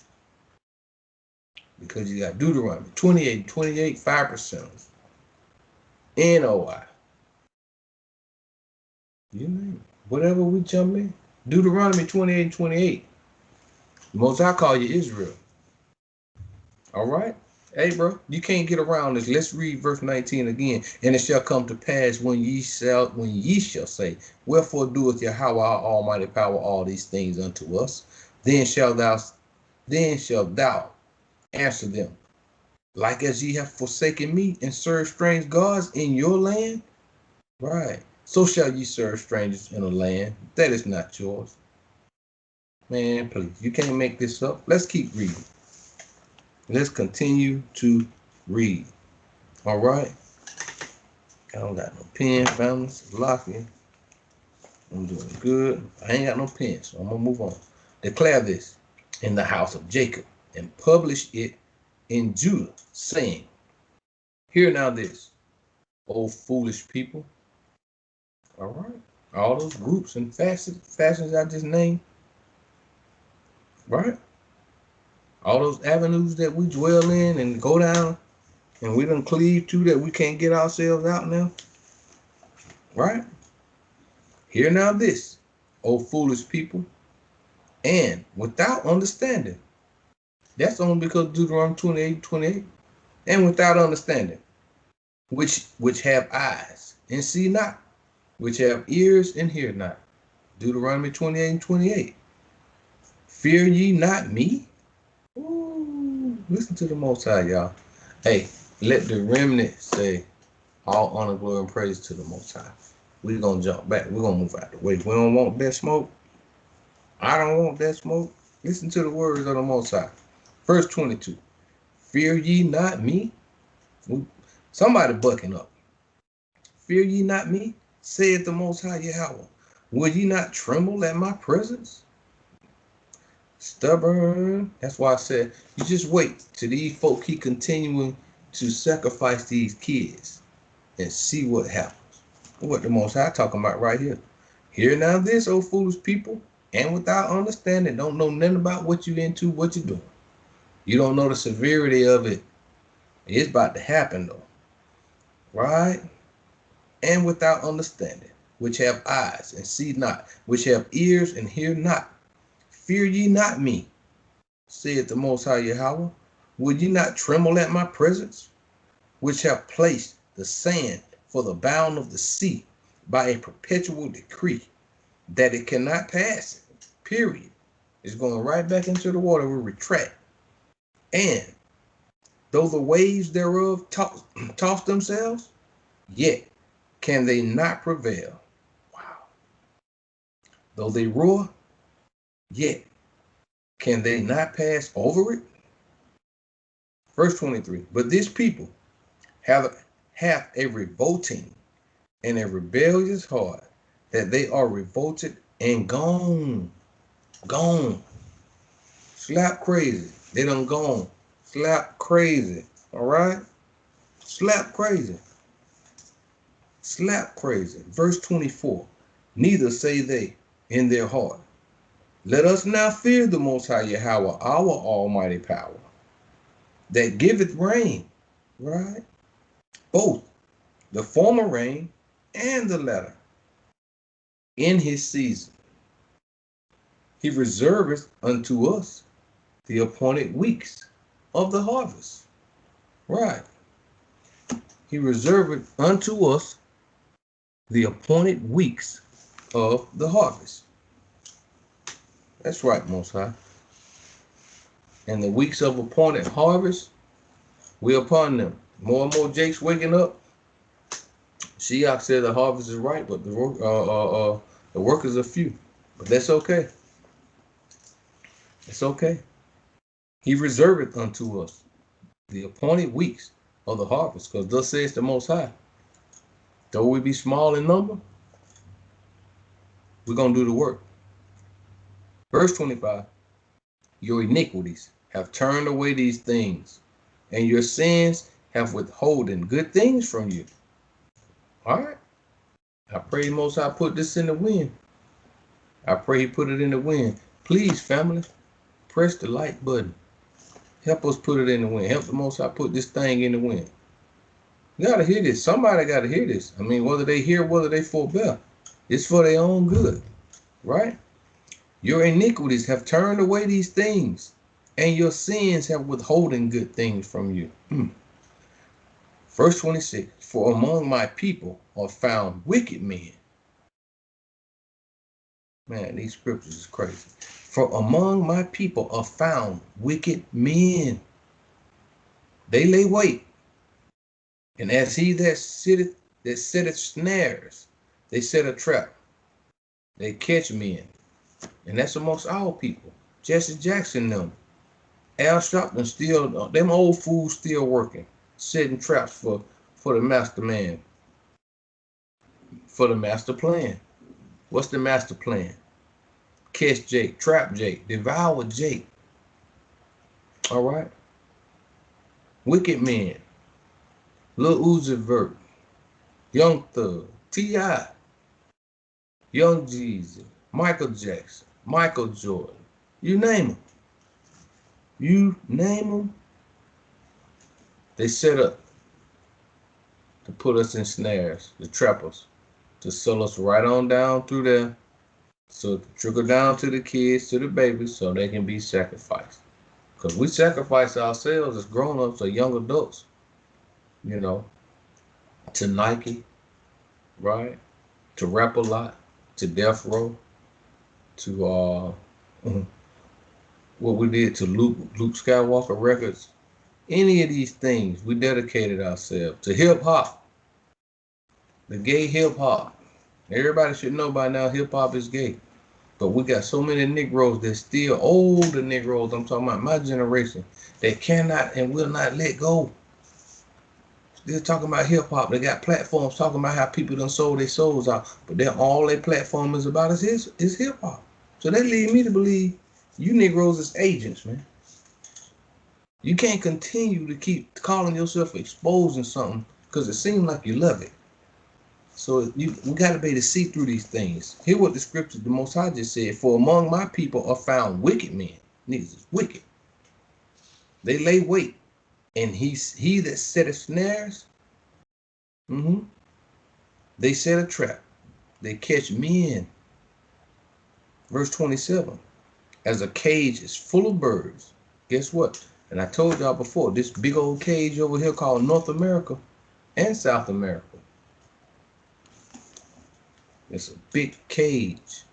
because you got Deuteronomy 28:28, 5%. NOI. You name it. Whatever we jump in. Deuteronomy 28:28. The Most I call you Israel. All right? Hey, bro, you can't get around this. Let's read verse 19 again. And it shall come to pass when ye shall say, wherefore doeth Yahweh our almighty power all these things unto us? Then shalt thou answer them, like as ye have forsaken me and served strange gods in your land. Right. So shall ye serve strangers in a land that is not yours. Man, please, you can't make this up. Let's keep reading. Let's continue to read. All right. I don't got no pen, families. Locking. I'm doing good. I ain't got no pen, so I'm gonna move on. Declare this in the house of Jacob and publish it in Judah, saying, hear now this, O foolish people. All right. All those groups and fashions I just named. Right. All those avenues that we dwell in and go down and we done cleave to that we can't get ourselves out now. Right? Hear now this, O foolish people, and without understanding. That's only because Deuteronomy 28:28. And without understanding, which have eyes and see not, which have ears and hear not. Deuteronomy 28:28. Fear ye not me? Ooh, listen to the Most High, y'all. Hey, let the remnant say, all honor, glory, and praise to the Most High. We're going to jump back. We're going to move out the way. We don't want that smoke. I don't want that smoke. Listen to the words of the Most High. Verse 22. Fear ye not me? Somebody bucking up. Fear ye not me? Saith the Most High Yahweh. Will ye not tremble at my presence? Stubborn. That's why I said, you just wait till these folk keep continuing to sacrifice these kids and see what happens. What the Most High talking about right here. Hear now this, O foolish people, and without understanding, don't know nothing about what you into, what you're doing. You don't know the severity of it. It's about to happen though. Right? And without understanding, which have eyes and see not, which have ears and hear not. Fear ye not me, saith the Most High Yahweh. Will ye not tremble at my presence, which have placed the sand for the bound of the sea by a perpetual decree, that it cannot pass, period. It's going right back into the water, will retract. And though the waves thereof toss themselves, yet can they not prevail. Wow. Though they roar, yet can they not pass over it? Verse 23. But this people hath a revolting and a rebellious heart, that they are revolted and gone. Gone. Slap crazy. They done gone. Slap crazy. All right? Slap crazy. Slap crazy. Verse 24. Neither say they in their heart, let us now fear the Most High Yahweh, our almighty power, that giveth rain, right? Both the former rain and the latter in his season. He reserveth unto us the appointed weeks of the harvest. Right. He reserveth unto us the appointed weeks of the harvest. That's right, Most High. And the weeks of appointed harvest, we upon them. More and more Jake's waking up. Shiach said the harvest is right, but the workers are few. But that's okay. It's okay. He reserveth unto us the appointed weeks of the harvest, because thus says the Most High, though we be small in number, we're going to do the work. Verse 25, your iniquities have turned away these things, and your sins have withholden good things from you. All right. I pray Most High put this in the wind. I pray he put it in the wind. Please, family, press the like button. Help us put it in the wind. Help the Most High put this thing in the wind. You got to hear this. Somebody got to hear this. I mean, whether they hear, whether they forbear, it's for their own good, right? Your iniquities have turned away these things, and your sins have withholden good things from you. Verse 26, for among my people are found wicked men. Man, these scriptures is crazy. For among my people are found wicked men. They lay wait. And as he that setteth snares, they set a trap. They catch men. And that's amongst our people. Jesse Jackson, them. Al Sharpton still, them old fools still working, setting traps for the master man, for the master plan. What's the master plan? Catch Jake, trap Jake, devour Jake. All right? Wicked men. Lil Uzi Vert, Young Thug, T.I., Young Jeezy, Michael Jackson, Michael Jordan. You name them. You name them. They set up to put us in snares, to trap us, to sell us right on down through there, so it can trickle down to the kids, to the babies, so they can be sacrificed. Because we sacrifice ourselves as grown-ups or young adults, you know, to Nike, right? To Rap a Lot, to Death Row, to what we did to Luke Skywalker Records. Any of these things, we dedicated ourselves to hip hop, the gay hip hop. Everybody should know by now hip hop is gay. But we got so many Negroes that still, older Negroes, I'm talking about my generation, that cannot and will not let go. They're talking about hip hop. They got platforms talking about how people done sold their souls out, but then all their platform is about is hip hop. So that lead me to believe you Negroes is agents, man. You can't continue to keep calling yourself exposing something because it seems like you love it. So we got to be able to see through these things. Hear what the scripture, the Most High just said, for among my people are found wicked men. Niggas is wicked. They lay wait. And he that setteth snares, they set a trap. They catch men. Verse 27, as a cage is full of birds. Guess what? And I told y'all before, this big old cage over here called North America and South America. It's a big cage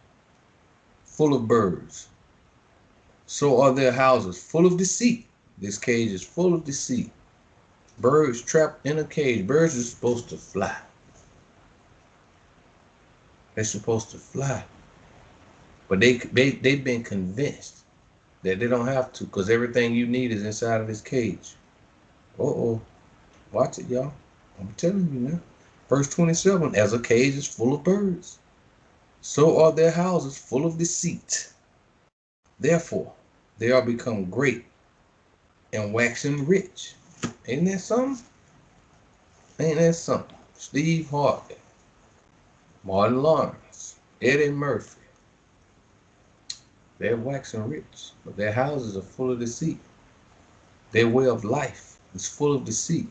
full of birds. So are their houses full of deceit. This cage is full of deceit. Birds trapped in a cage. Birds are supposed to fly. They're supposed to fly. But they've been convinced that they don't have to, because everything you need is inside of this cage. Uh-oh. Watch it, y'all. I'm telling you now. Verse 27, as a cage is full of birds, so are their houses full of deceit. Therefore, they are become great and waxing rich. Ain't that something? Ain't that something? Steve Harvey, Martin Lawrence, Eddie Murphy, they're waxing rich, but their houses are full of deceit. Their way of life is full of deceit.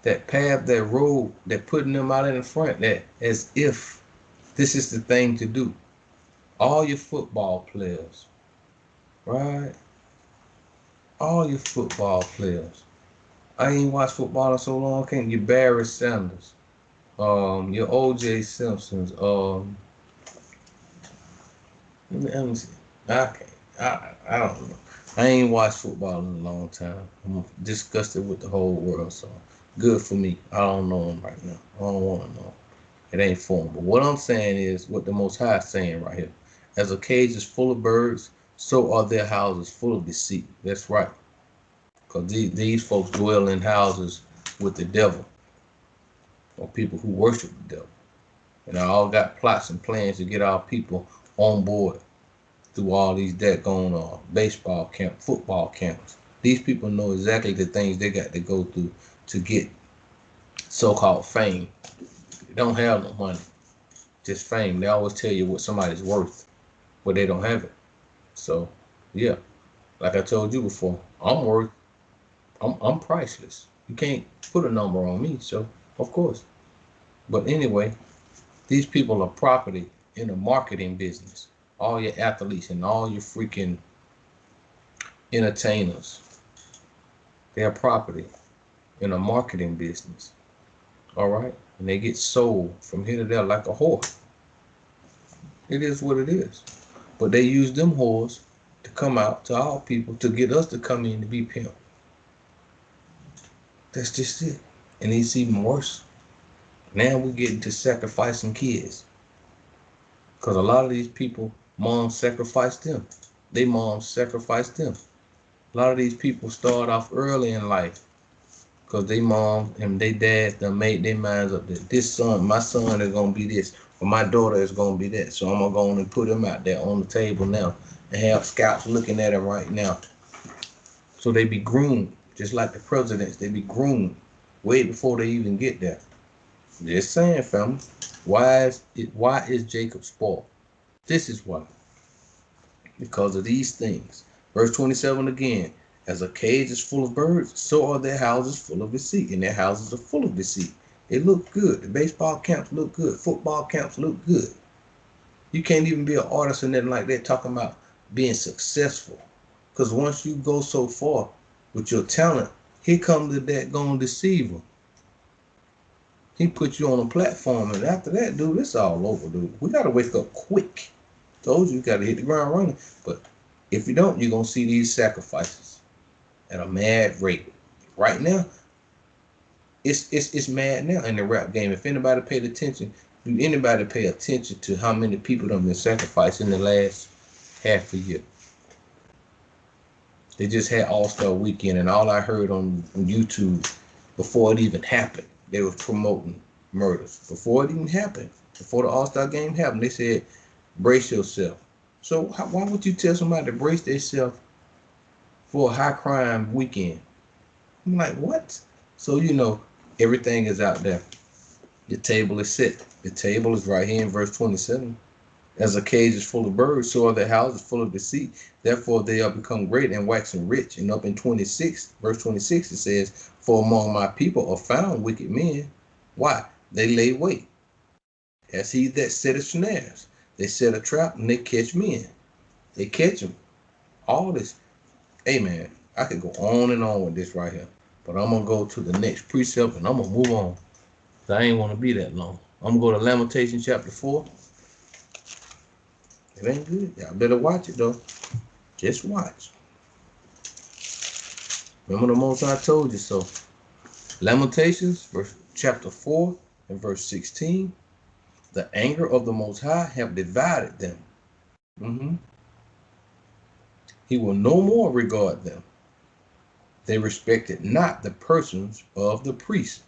That path, that road, that putting them out in the front, that as if this is the thing to do. All your football players, right? All your football players. I ain't watched football in so long. Can't you Barry Sanders, your O.J. Simpsons, let me see. I can't. I don't know. I ain't watched football in a long time. I'm disgusted with the whole world. So good for me. I don't know him right now. I don't want to know. It ain't for him. But what I'm saying is what the Most High is saying right here. As a cage is full of birds, so are their houses full of deceit. That's right. Because these folks dwell in houses with the devil, or people who worship the devil. And I all got plots and plans to get our people on board through all these daggone baseball camp, football camps. These people know exactly the things they got to go through to get so-called fame. They don't have no money, just fame. They always tell you what somebody's worth, but they don't have it. So, yeah, like I told you before, I'm priceless. You can't put a number on me, so of course. But anyway, these people are property in the marketing business. All your athletes and all your freaking entertainers, they're property in a marketing business. All right? And they get sold from here to there like a whore. It is what it is. But they use them whores to come out to our people to get us to come in to be pimp. That's just it. And it's even worse. Now we're getting to sacrificing kids. Because a lot of these people, moms sacrificed them. They moms sacrificed them. A lot of these people start off early in life because they mom and they dad done made their minds up that this son, my son is gonna be this, or my daughter is gonna be that. So I'm gonna go on and put him out there on the table now and have scouts looking at him right now. So they be groomed, just like the presidents, they be groomed way before they even get there. Just saying, family. Why is Jacob spoiled? This is why. Because of these things. Verse 27 again. As a cage is full of birds, so are their houses full of deceit. And their houses are full of deceit. They look good. The baseball camps look good. Football camps look good. You can't even be an artist or nothing like that talking about being successful. Because once you go so far with your talent, here comes the daggone deceiver. He put you on a platform, and after that, dude, it's all over, dude. We got to wake up quick. Told you got to hit the ground running. But if you don't, you're going to see these sacrifices at a mad rate. Right now, it's mad now in the rap game. If anybody paid attention, do anybody pay attention to how many people have been sacrificed in the last half a year? They just had All-Star Weekend, and all I heard on YouTube before it even happened, they were promoting murders. Before it even happened, before the All-Star game happened, they said, brace yourself. So why would you tell somebody to brace themselves for a high crime weekend? I'm like, what? So, everything is out there. The table is set. The table is right here in verse 27. As a cage is full of birds, so are their houses full of deceit. Therefore, they are become great and waxing rich. And up in verse 26, it says, for among my people are found wicked men. Why? They lay wait. As he that setteth snares. They set a trap and they catch men. They catch them. All this. Hey, man, I could go on and on with this right here. But I'm going to go to the next precept and I'm going to move on. I ain't want to be that long. I'm going to go to Lamentations chapter 4. It ain't good. Y'all better watch it, though. Just watch. Remember the most I told you so. Lamentations, chapter 4 and verse 16. The anger of the Most High have divided them. He will no more regard them. They respected not the persons of the priests,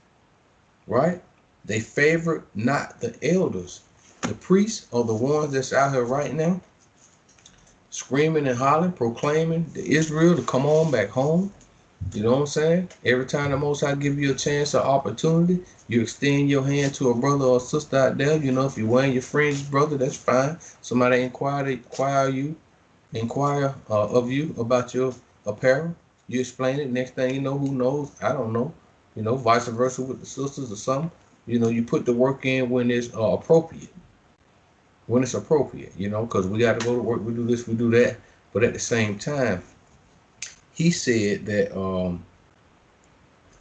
right? They favored not the elders. The priests are the ones that's out here right now screaming and hollering, proclaiming to Israel to come on back home. You know what I'm saying? Every time the Most High give you a chance or opportunity, you extend your hand to a brother or sister out there. You know, if you're wearing your friend's brother, that's fine. Somebody inquire of you about your apparel. You explain it. Next thing you know, who knows? I don't know. You know, vice versa with the sisters or something. You know, you put the work in when it's appropriate. When it's appropriate, you know, because we got to go to work. We do this, we do that. But at the same time, he said that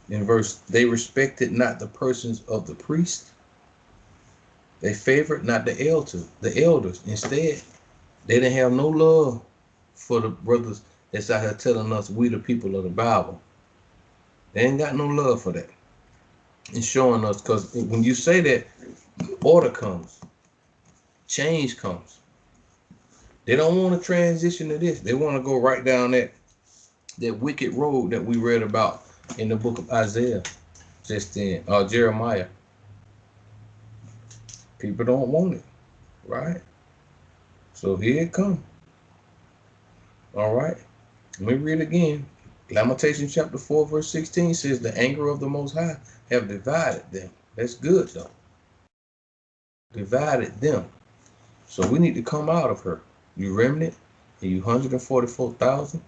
in verse, they respected not the persons of the priest. They favored not the elders. Instead, they didn't have no love for the brothers that's out here telling us we the people of the Bible. They ain't got no love for that. And showing us, because when you say that, order comes, change comes. They don't want to transition to this. They want to go right down that wicked road that we read about in the book of Isaiah, just in Jeremiah. People don't want it, right? So here it comes. All right. Let me read again. Lamentations chapter 4, verse 16 says, the anger of the Most High have divided them. That's good, though. Divided them. So we need to come out of her. You remnant, and you 144,000.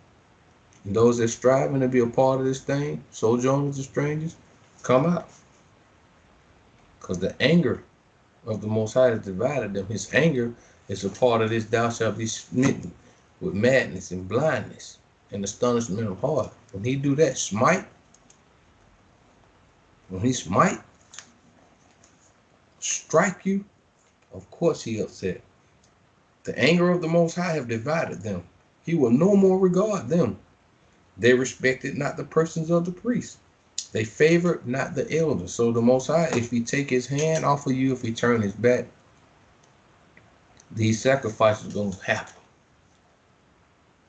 And those that striving to be a part of this thing, sojourners and strangers, come out. Because the anger of the Most High has divided them. His anger is a part of this, thou shalt be smitten with madness and blindness and astonishment of heart. When he do that, when he strike you, of course he upset. The anger of the Most High have divided them. He will no more regard them. They respected not the persons of the priests. They favored not the elders. So the Most High, if he take his hand off of you, if he turn his back, these sacrifices are going to happen.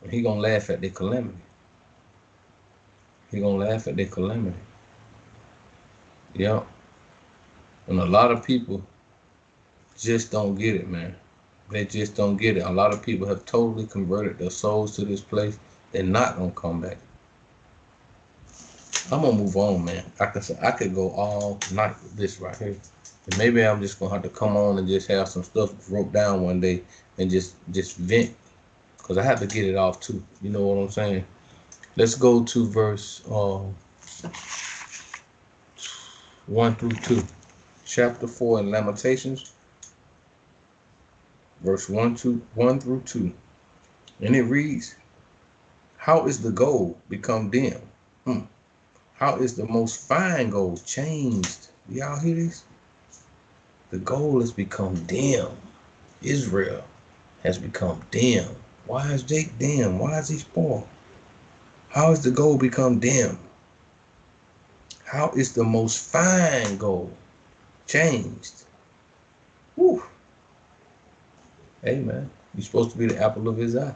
And he going to laugh at their calamity. He going to laugh at their calamity. Yep. And a lot of people just don't get it, man. They just don't get it. A lot of people have totally converted their souls to this place. They're not going to come back. I'm going to move on, man. I could go all night with this right here. And maybe I'm just going to have to come on and just have some stuff wrote down one day and just vent. Because I have to get it off too. You know what I'm saying? Let's go to verse 1 through 2. Chapter 4 in Lamentations. Verse 1 through 2. And it reads, how is the gold become dim? How is the most fine gold changed? Y'all hear this? The gold has become dim. Israel has become dim. Why is Jake dim? Why is he spoiled? How is the gold become dim? How is the most fine gold changed? Whew. Hey, man, you're supposed to be the apple of his eye.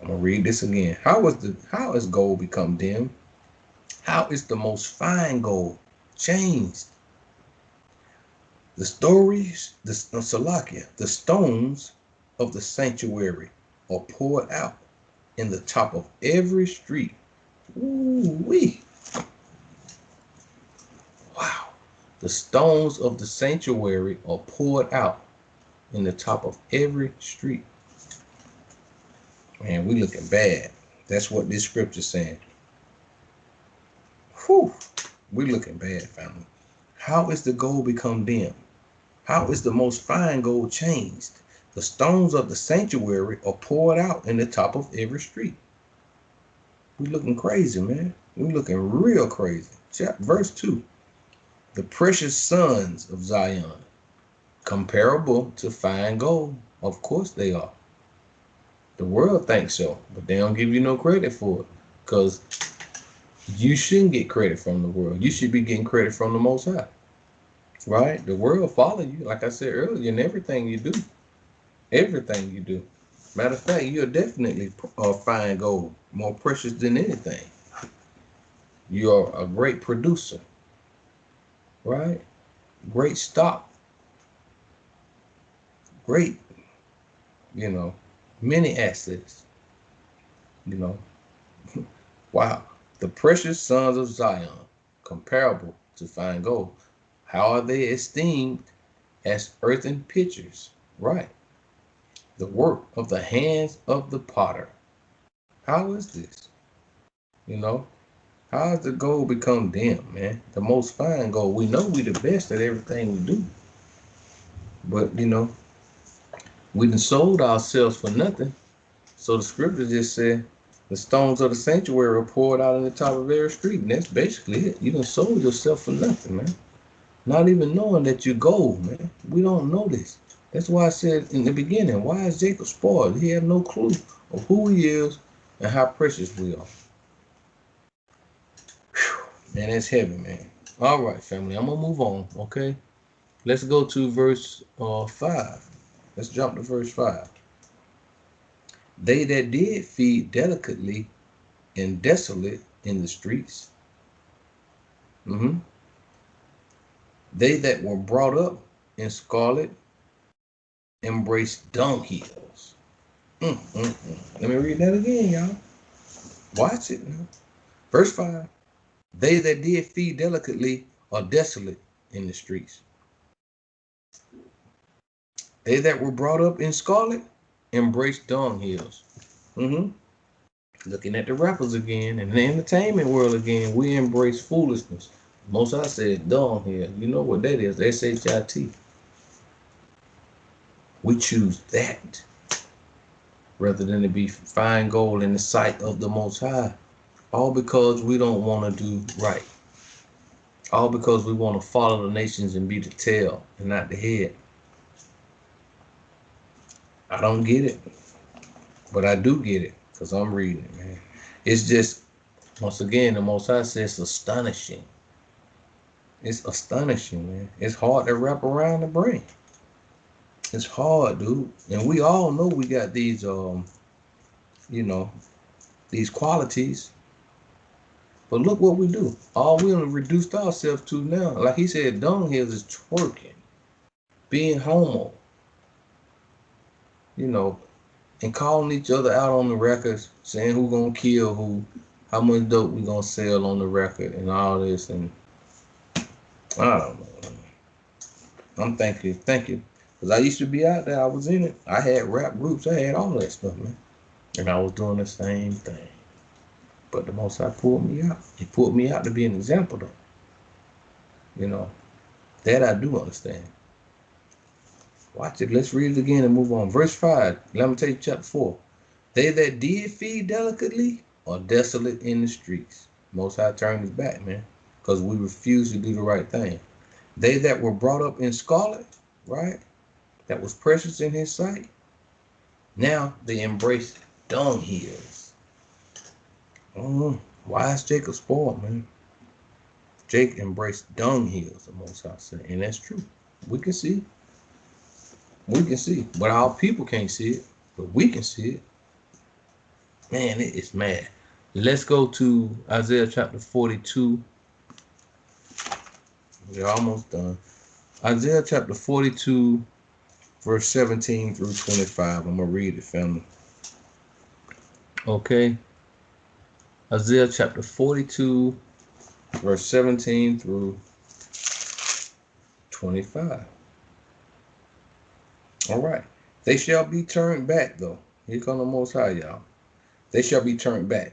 I'm going to read this again. How is gold become dim? How is the most fine gold changed? The stones of the sanctuary are poured out in the top of every street. Ooh-wee. Wow. The stones of the sanctuary are poured out in the top of every street. Man, we looking bad. That's what this scripture's saying. Whew. We looking bad, family. How is the gold become dim? How is the most fine gold changed? The stones of the sanctuary are poured out in the top of every street. We looking crazy, man. We looking real crazy. Verse 2. The precious sons of Zion, comparable to fine gold. Of course they are. The world thinks so, but they don't give you no credit for it, because you shouldn't get credit from the world. You should be getting credit from the Most High, right? The world follow you, like I said earlier, in everything you do. Everything you do. Matter of fact, you're definitely fine gold more precious than anything. You are a great producer, right? Great stock, great, you know, many assets, you know. Wow. The precious sons of Zion, comparable to fine gold. How are they esteemed? As earthen pitchers, right? The work of the hands of the potter. How is this? You know, how has the gold become dim, man? The most fine gold. We know we the best at everything we do. But, you know, we done sold ourselves for nothing. So the scripture just said, the stones of the sanctuary are poured out in the top of every street. And that's basically it. You done sold yourself for nothing, man. Not even knowing that you're gold, man. We don't know this. That's why I said in the beginning, why is Jacob spoiled? He had no clue of who he is and how precious we are. Whew, man, that's heavy, man. All right, family, I'm going to move on, okay? Let's go to verse 5. Let's jump to verse 5. They that did feed delicately and desolate in the streets. They that were brought up in scarlet embraced dunghills. Let me read that again, y'all. Watch it now. Verse 5. They that did feed delicately are desolate in the streets. They that were brought up in scarlet embraced dunghills. Looking at the rappers again and the entertainment world again, we embrace foolishness. Most I said dunghill. You know what that is? S-H-I-T. We choose that rather than to be fine gold in the sight of the Most High. All because we don't want to do right. All because we want to follow the nations and be the tail and not the head. I don't get it, but I do get it because I'm reading it, man. It's just, once again, the Most High says astonishing. It's astonishing, man. It's hard to wrap around the brain. It's hard, dude. And we all know we got these, you know, these qualities. But look what we do. All we have reduced ourselves to now, like he said, dunghills is twerking, being homo, you know, and calling each other out on the records, saying who gonna kill who, how much dope we gonna sell on the record, and all this. And I don't know. I'm thank you, because I used to be out there. I was in it. I had rap groups. I had all that stuff, man, and I was doing the same thing. But the Most High pulled me out. He pulled me out to be an example, though. You know, that I do understand. Watch it. Let's read it again and move on. Verse 5. Let me tell you chapter 4. They that did feed delicately are desolate in the streets. Most High turned his back, man, because we refuse to do the right thing. They that were brought up in scarlet, right, that was precious in his sight, now they embrace dunghills. Why is Jacob spoiled, man? Jacob embraced dunghills, the Most High said, and that's true. We can see. We can see, but our people can't see it, but we can see it. Man, it is mad. Let's go to Isaiah chapter 42. We're almost done. Isaiah chapter 42, verse 17 through 25. I'm going to read it, family. Okay. Isaiah chapter 42, verse 17 through 25. All right. They shall be turned back, though. Here come the Most High, y'all. They shall be turned back.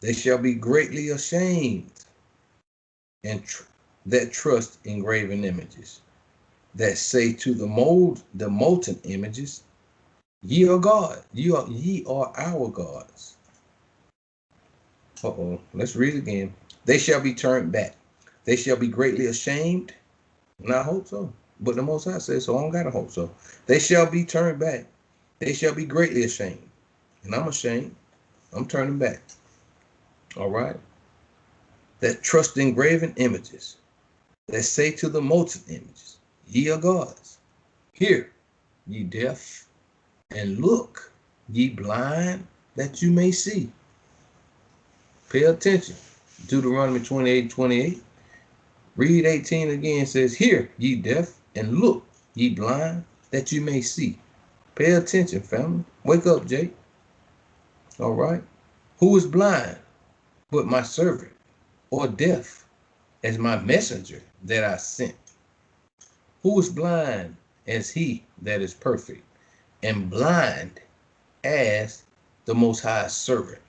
They shall be greatly ashamed and that trust in graven images, that say to the molten images, ye are God, ye are our gods. Let's read it again. They shall be turned back. They shall be greatly ashamed. And I hope so. But the Most High says so. I don't gotta hope so. They shall be turned back. They shall be greatly ashamed. And I'm ashamed. I'm turning back. All right. That trust in graven images, that say to the molten images, ye are gods. Hear, ye deaf, and look, ye blind. that you may see. Pay attention. Deuteronomy 28:28. Read 18 again. Says, hear, ye deaf, and look, ye blind, that you may see. Pay attention, family. Wake up, Jake. All right. Who is blind but my servant, or deaf as my messenger that I sent? Who is blind as he that is perfect, and blind as the Most High servant?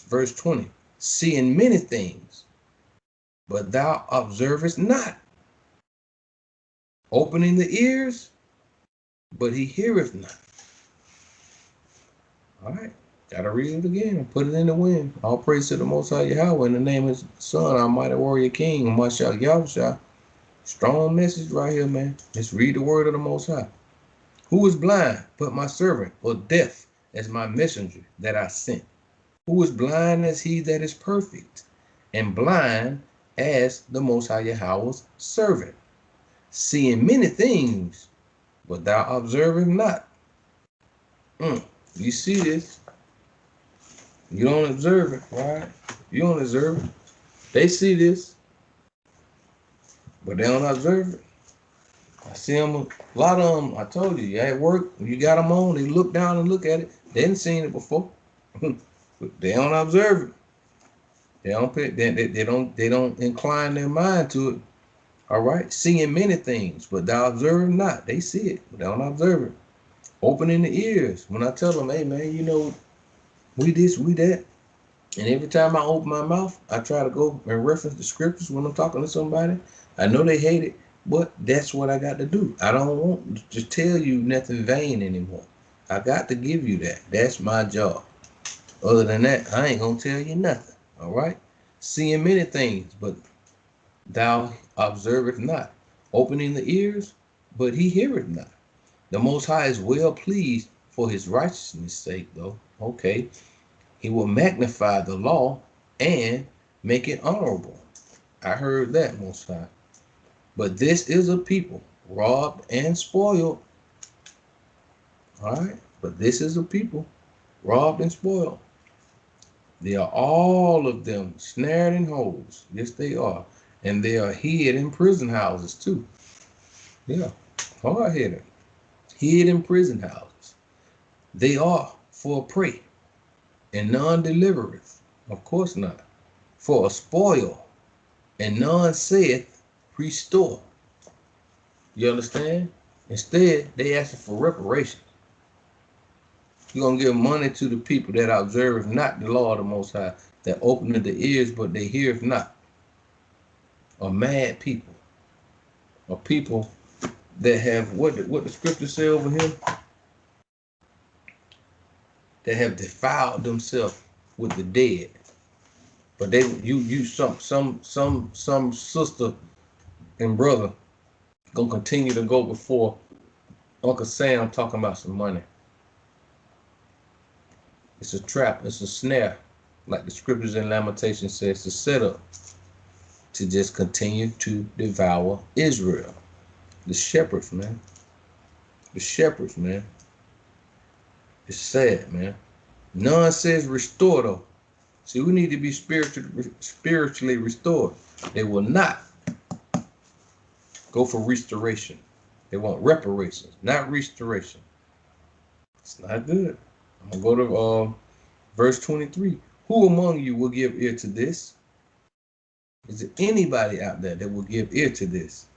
Verse 20. Seeing many things, but thou observest not. Opening the ears, but he heareth not. All right. Gotta read it again and put it in the wind. All praise to the Most High Yahweh in the name of his Son, our mighty warrior king, Mashiach Yahushua. Strong message right here, man. Let's read the word of the Most High. Who is blind but my servant, or deaf as my messenger that I sent? Who is blind as he that is perfect, and blind as the Most High Yahweh's servant? Seeing many things, but thou observest not. You see this. You don't observe it, right? You don't observe it. They see this, but they don't observe it. I see them, a lot of them, I told you, at work, you got them on, they look down and look at it. They hadn't seen it before. But they don't observe it. They don't incline their mind to it. All right. Seeing many things, but thou observe not. They see it, but they don't observe it. Opening the ears. When I tell them, hey man, you know, we this, we that. And every time I open my mouth, I try to go and reference the scriptures when I'm talking to somebody. I know they hate it, but that's what I got to do. I don't want to tell you nothing vain anymore. I got to give you that. That's my job. Other than that, I ain't going to tell you nothing. All right? Seeing many things, but thou observest not. Opening the ears, but he heareth not. The Most High is well pleased for his righteousness' sake, though. Okay. He will magnify the law and make it honorable. I heard that, Most High. But this is a people robbed and spoiled. All right? But this is a people robbed and spoiled. They are all of them snared in holes. Yes, they are. And they are hid in prison houses, too. Yeah, hard-headed. Hid in prison houses. They are for a prey, and none delivereth. Of course not. For a spoil, and none saith, restore. You understand? Instead, they asking for reparations. You're going to give money to the people that observe not the law of the Most High, that open the ears, but they hear not. A mad people. A people that have, what the scripture say over here? That have defiled themselves with the dead. But some sister and brother gonna continue to go before Uncle Sam talking about some money. It's a trap, it's a snare, like the scriptures in Lamentation says, to set up to just continue to devour Israel. The shepherds, man. The shepherds, man. It's sad, man. None says restore, though. See, we need to be spiritually restored. They will not go for restoration. They want reparations, not restoration. It's not good. I'm going to go to verse 23. Who among you will give ear to this? Is there anybody out there that will give ear to this?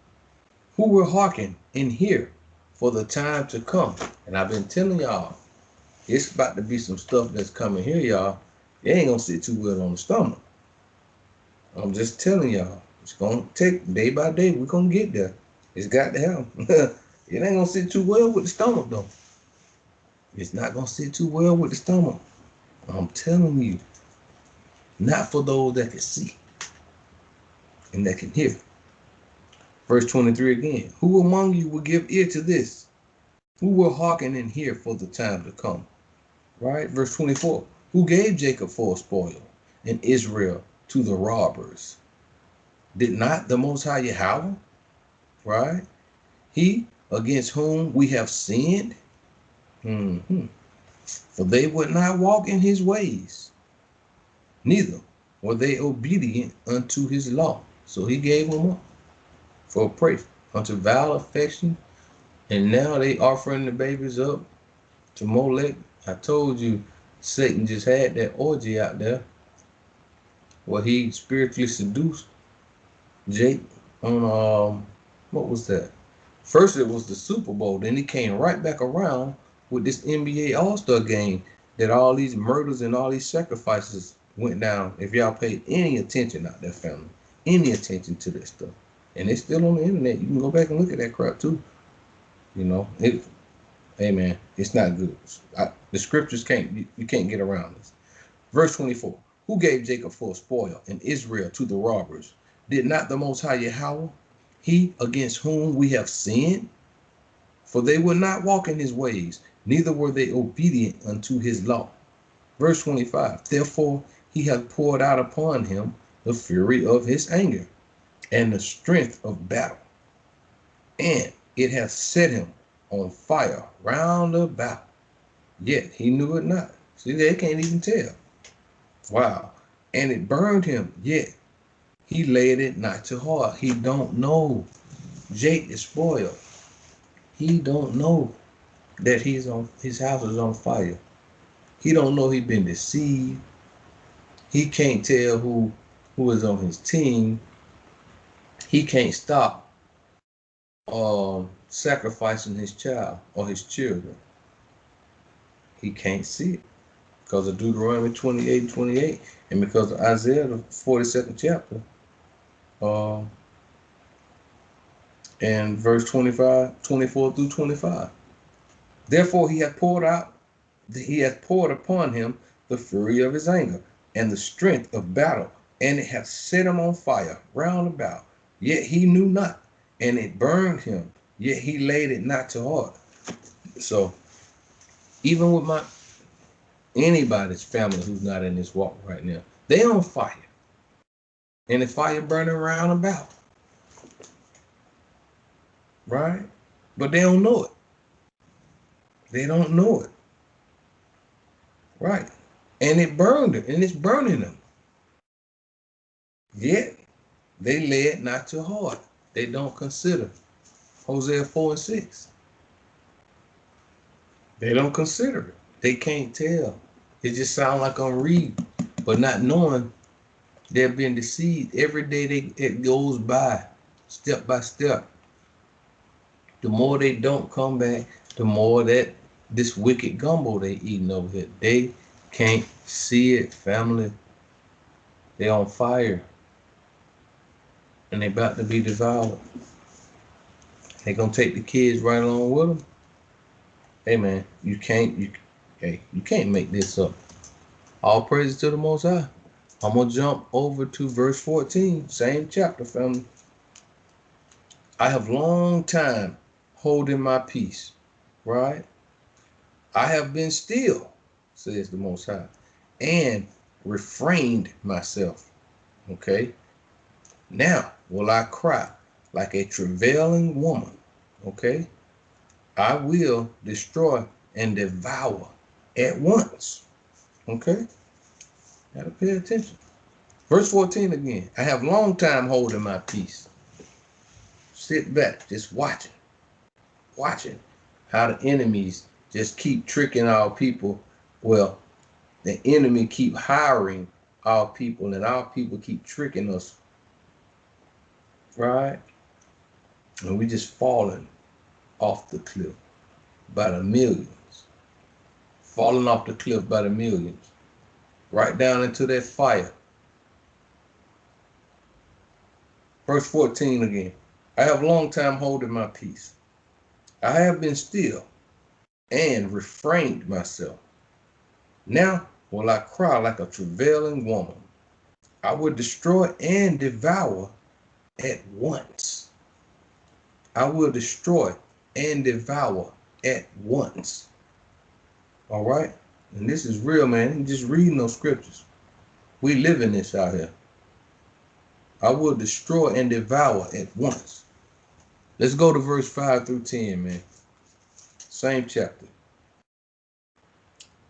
Who will hearken and hear for the time to come? And I've been telling y'all, it's about to be some stuff that's coming here, y'all. It ain't going to sit too well on the stomach. I'm just telling y'all. It's going to take day by day. We're going to get there. It's got to happen. It ain't going to sit too well with the stomach, though. It's not going to sit too well with the stomach. I'm telling you. Not for those that can see and that can hear. Verse 23 again. Who among you will give ear to this? Who will hearken and hear for the time to come? Right? Verse 24. Who gave Jacob for a spoil and Israel to the robbers? Did not the Most High Yahweh? Right? He against whom we have sinned. For they would not walk in his ways, neither were they obedient unto his law. So he gave them up for a prey unto vile affection, and now they offering the babies up to Molech. I told you Satan just had that orgy out there where he spiritually seduced Jake on what was that? First it was the Super Bowl, then he came right back around with this NBA All-Star game that all these murders and all these sacrifices went down. If y'all paid any attention out there, family, any attention to this stuff. And it's still on the internet. You can go back and look at that crap too. You know, hey man, it's not good. The scriptures you can't get around this. Verse 24, who gave Jacob for a spoil and Israel to the robbers? Did not the Most High Yahweh, he against whom we have sinned? For they would not walk in his ways, neither were they obedient unto his law. Verse 25, therefore he hath poured out upon him the fury of his anger and the strength of battle, and it hath set him on fire round about, yet he knew it not. See, they can't even tell. Wow. And it burned him, yet he laid it not to heart. He don't know. Jake is spoiled. He don't know that his house is on fire. He don't know he been deceived. He can't tell who is on his team. He can't stop sacrificing his child or his children. He can't see it because of Deuteronomy 28:28, and because of Isaiah the 42nd chapter, and verse 24 through 25. Therefore he hath poured upon him the fury of his anger and the strength of battle, and it hath set him on fire round about, yet he knew not, and it burned him, yet he laid it not to heart. So even with anybody's family who's not in this walk right now, they on fire, and the fire burning round about, right? But they don't know it. They don't know it, right? And it burned them, and it's burning them. Yet they lay it not to heart. They don't consider Hosea 4:6. They don't consider it. They can't tell. It just sounds like I'm reading, but not knowing they're being deceived. Every day it goes by, step by step. The more they don't come back, the more that this wicked gumbo they eating over here. They can't see it, family. They on fire, and they about to be devoured. They gonna take the kids right along with them. Hey man, you can't make this up. All praise to the Most High. I'm gonna jump over to verse 14, same chapter, family. I have long time holding my peace, right? I have been still, says the Most High, and refrained myself. Okay. Now will I cry like a travailing woman. Okay. I will destroy and devour at once. Okay. Gotta pay attention. Verse 14 again. I have long time holding my peace. Sit back, just watching how the enemies just keep tricking our people. Well, the enemy keep hiring our people, and our people keep tricking us, right? And we just falling off the cliff by the millions, falling off the cliff by the millions, right down into that fire. Verse 14 again. I have long time holding my peace. I have been still and refrained myself. Now will I cry like a travailing woman. I will destroy and devour at once. I will destroy and devour at once. All right? And this is real, man. You just reading those scriptures. We live in this out here. I will destroy and devour at once. Let's go to verse 5 through 10, man. Same chapter.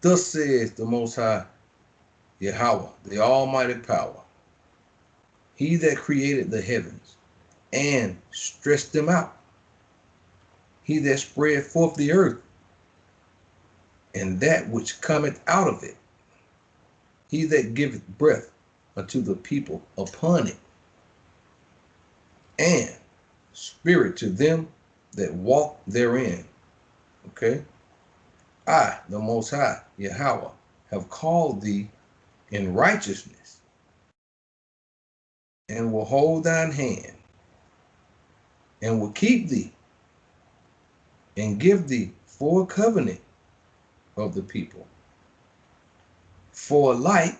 Thus says the Most High Yahweh, the Almighty Power, He that created the heavens and stretched them out, He that spread forth the earth and that which cometh out of it, He that giveth breath unto the people upon it, and spirit to them that walk therein. Okay? I, the Most High, Yahweh, have called thee in righteousness, and will hold thine hand, and will keep thee, and give thee for a covenant of the people, for a light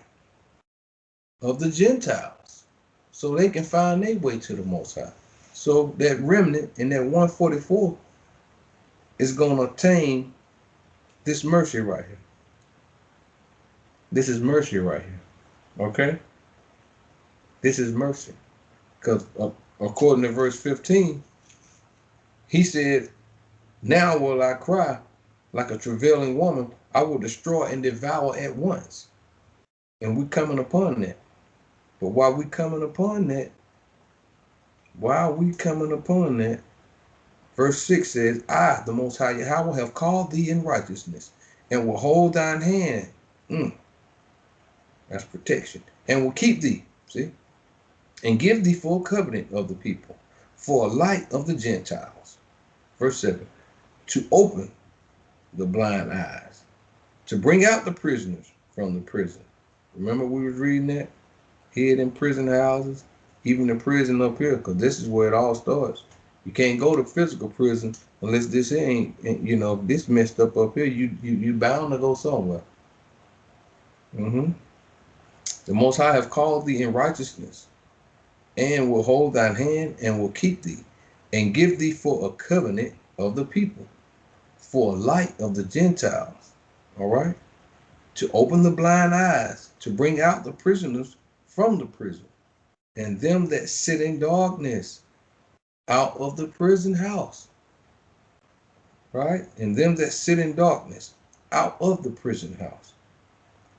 of the Gentiles, so they can find their way to the Most High. So that remnant in that 144 is going to obtain this mercy right here. This is mercy right here. Okay? This is mercy. Because according to verse 15, he said, now will I cry like a travailing woman, I will destroy and devour at once. And we coming upon that. But while we coming upon that, verse 6 says, I, the Most High Yahweh, have called thee in righteousness, and will hold thine hand. That's protection. And will keep thee, see? And give thee full covenant of the people, for a light of the Gentiles. Verse 7, to open the blind eyes, to bring out the prisoners from the prison. Remember we was reading that? Hid in prison houses, even the prison up here, because this is where it all starts. You can't go to physical prison unless this ain't, you know, this messed up here, you bound to go somewhere. The Most High have called thee in righteousness, and will hold thine hand, and will keep thee, and give thee for a covenant of the people, for a light of the Gentiles. All right? To open the blind eyes, to bring out the prisoners from the prison, and them that sit in darkness out of the prison house. Right? And them that sit in darkness out of the prison house.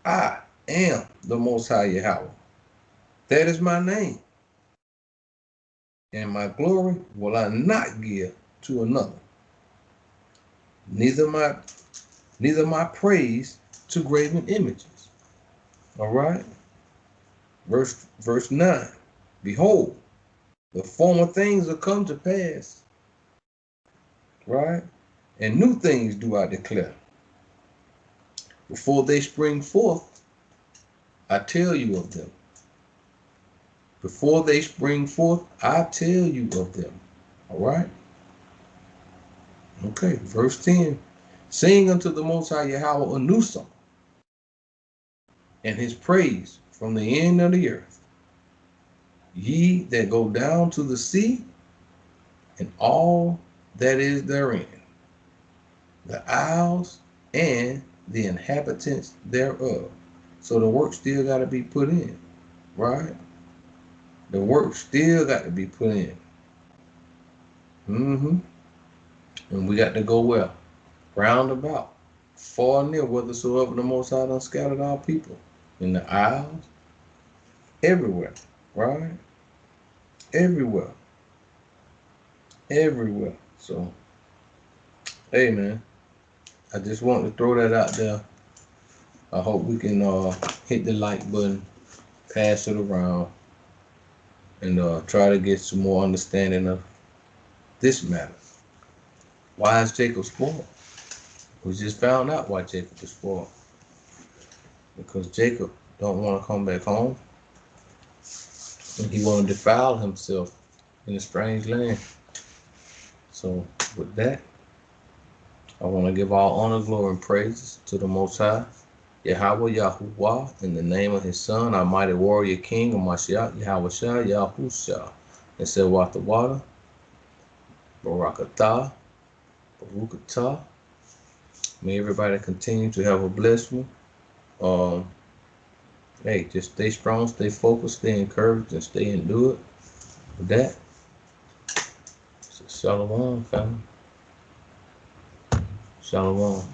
I am the Most High Yahweh. That is my name. And my glory will I not give to another. Neither my praise to graven images. All right? Verse 9. Behold, the former things are come to pass. Right? And new things do I declare. Before they spring forth, I tell you of them. Before they spring forth, I tell you of them. All right? Okay, verse 10. Sing unto the Most High Yahweh a new song, and his praise from the end of the earth. Ye that go down to the sea, and all that is therein, the isles and the inhabitants thereof. So the work still got to be put in, right? The work still got to be put in. And we got to go where? Round about, far and near, whithersoever the Most High done scattered our people. In the isles, everywhere, right? Everywhere. So, hey man, I just want to throw that out there. I hope we can hit the like button, pass it around, and try to get some more understanding of this matter. Why is Jacob spoiled? We just found out why Jacob is spoiled. Because Jacob don't want to come back home, and he want to defile himself in a strange land. So with that, I want to give all honor, glory, and praises to the Most High, Yahweh Yahuwah, in the name of his Son, our mighty warrior King, Mashiach, Yahweh Shah, Yahusha, and Sewatawada, Barakatah, Barukatah. May everybody continue to have a blessed one. Hey, just stay strong, stay focused, stay encouraged, and stay endured. With that, so Shalom, family. Shalom.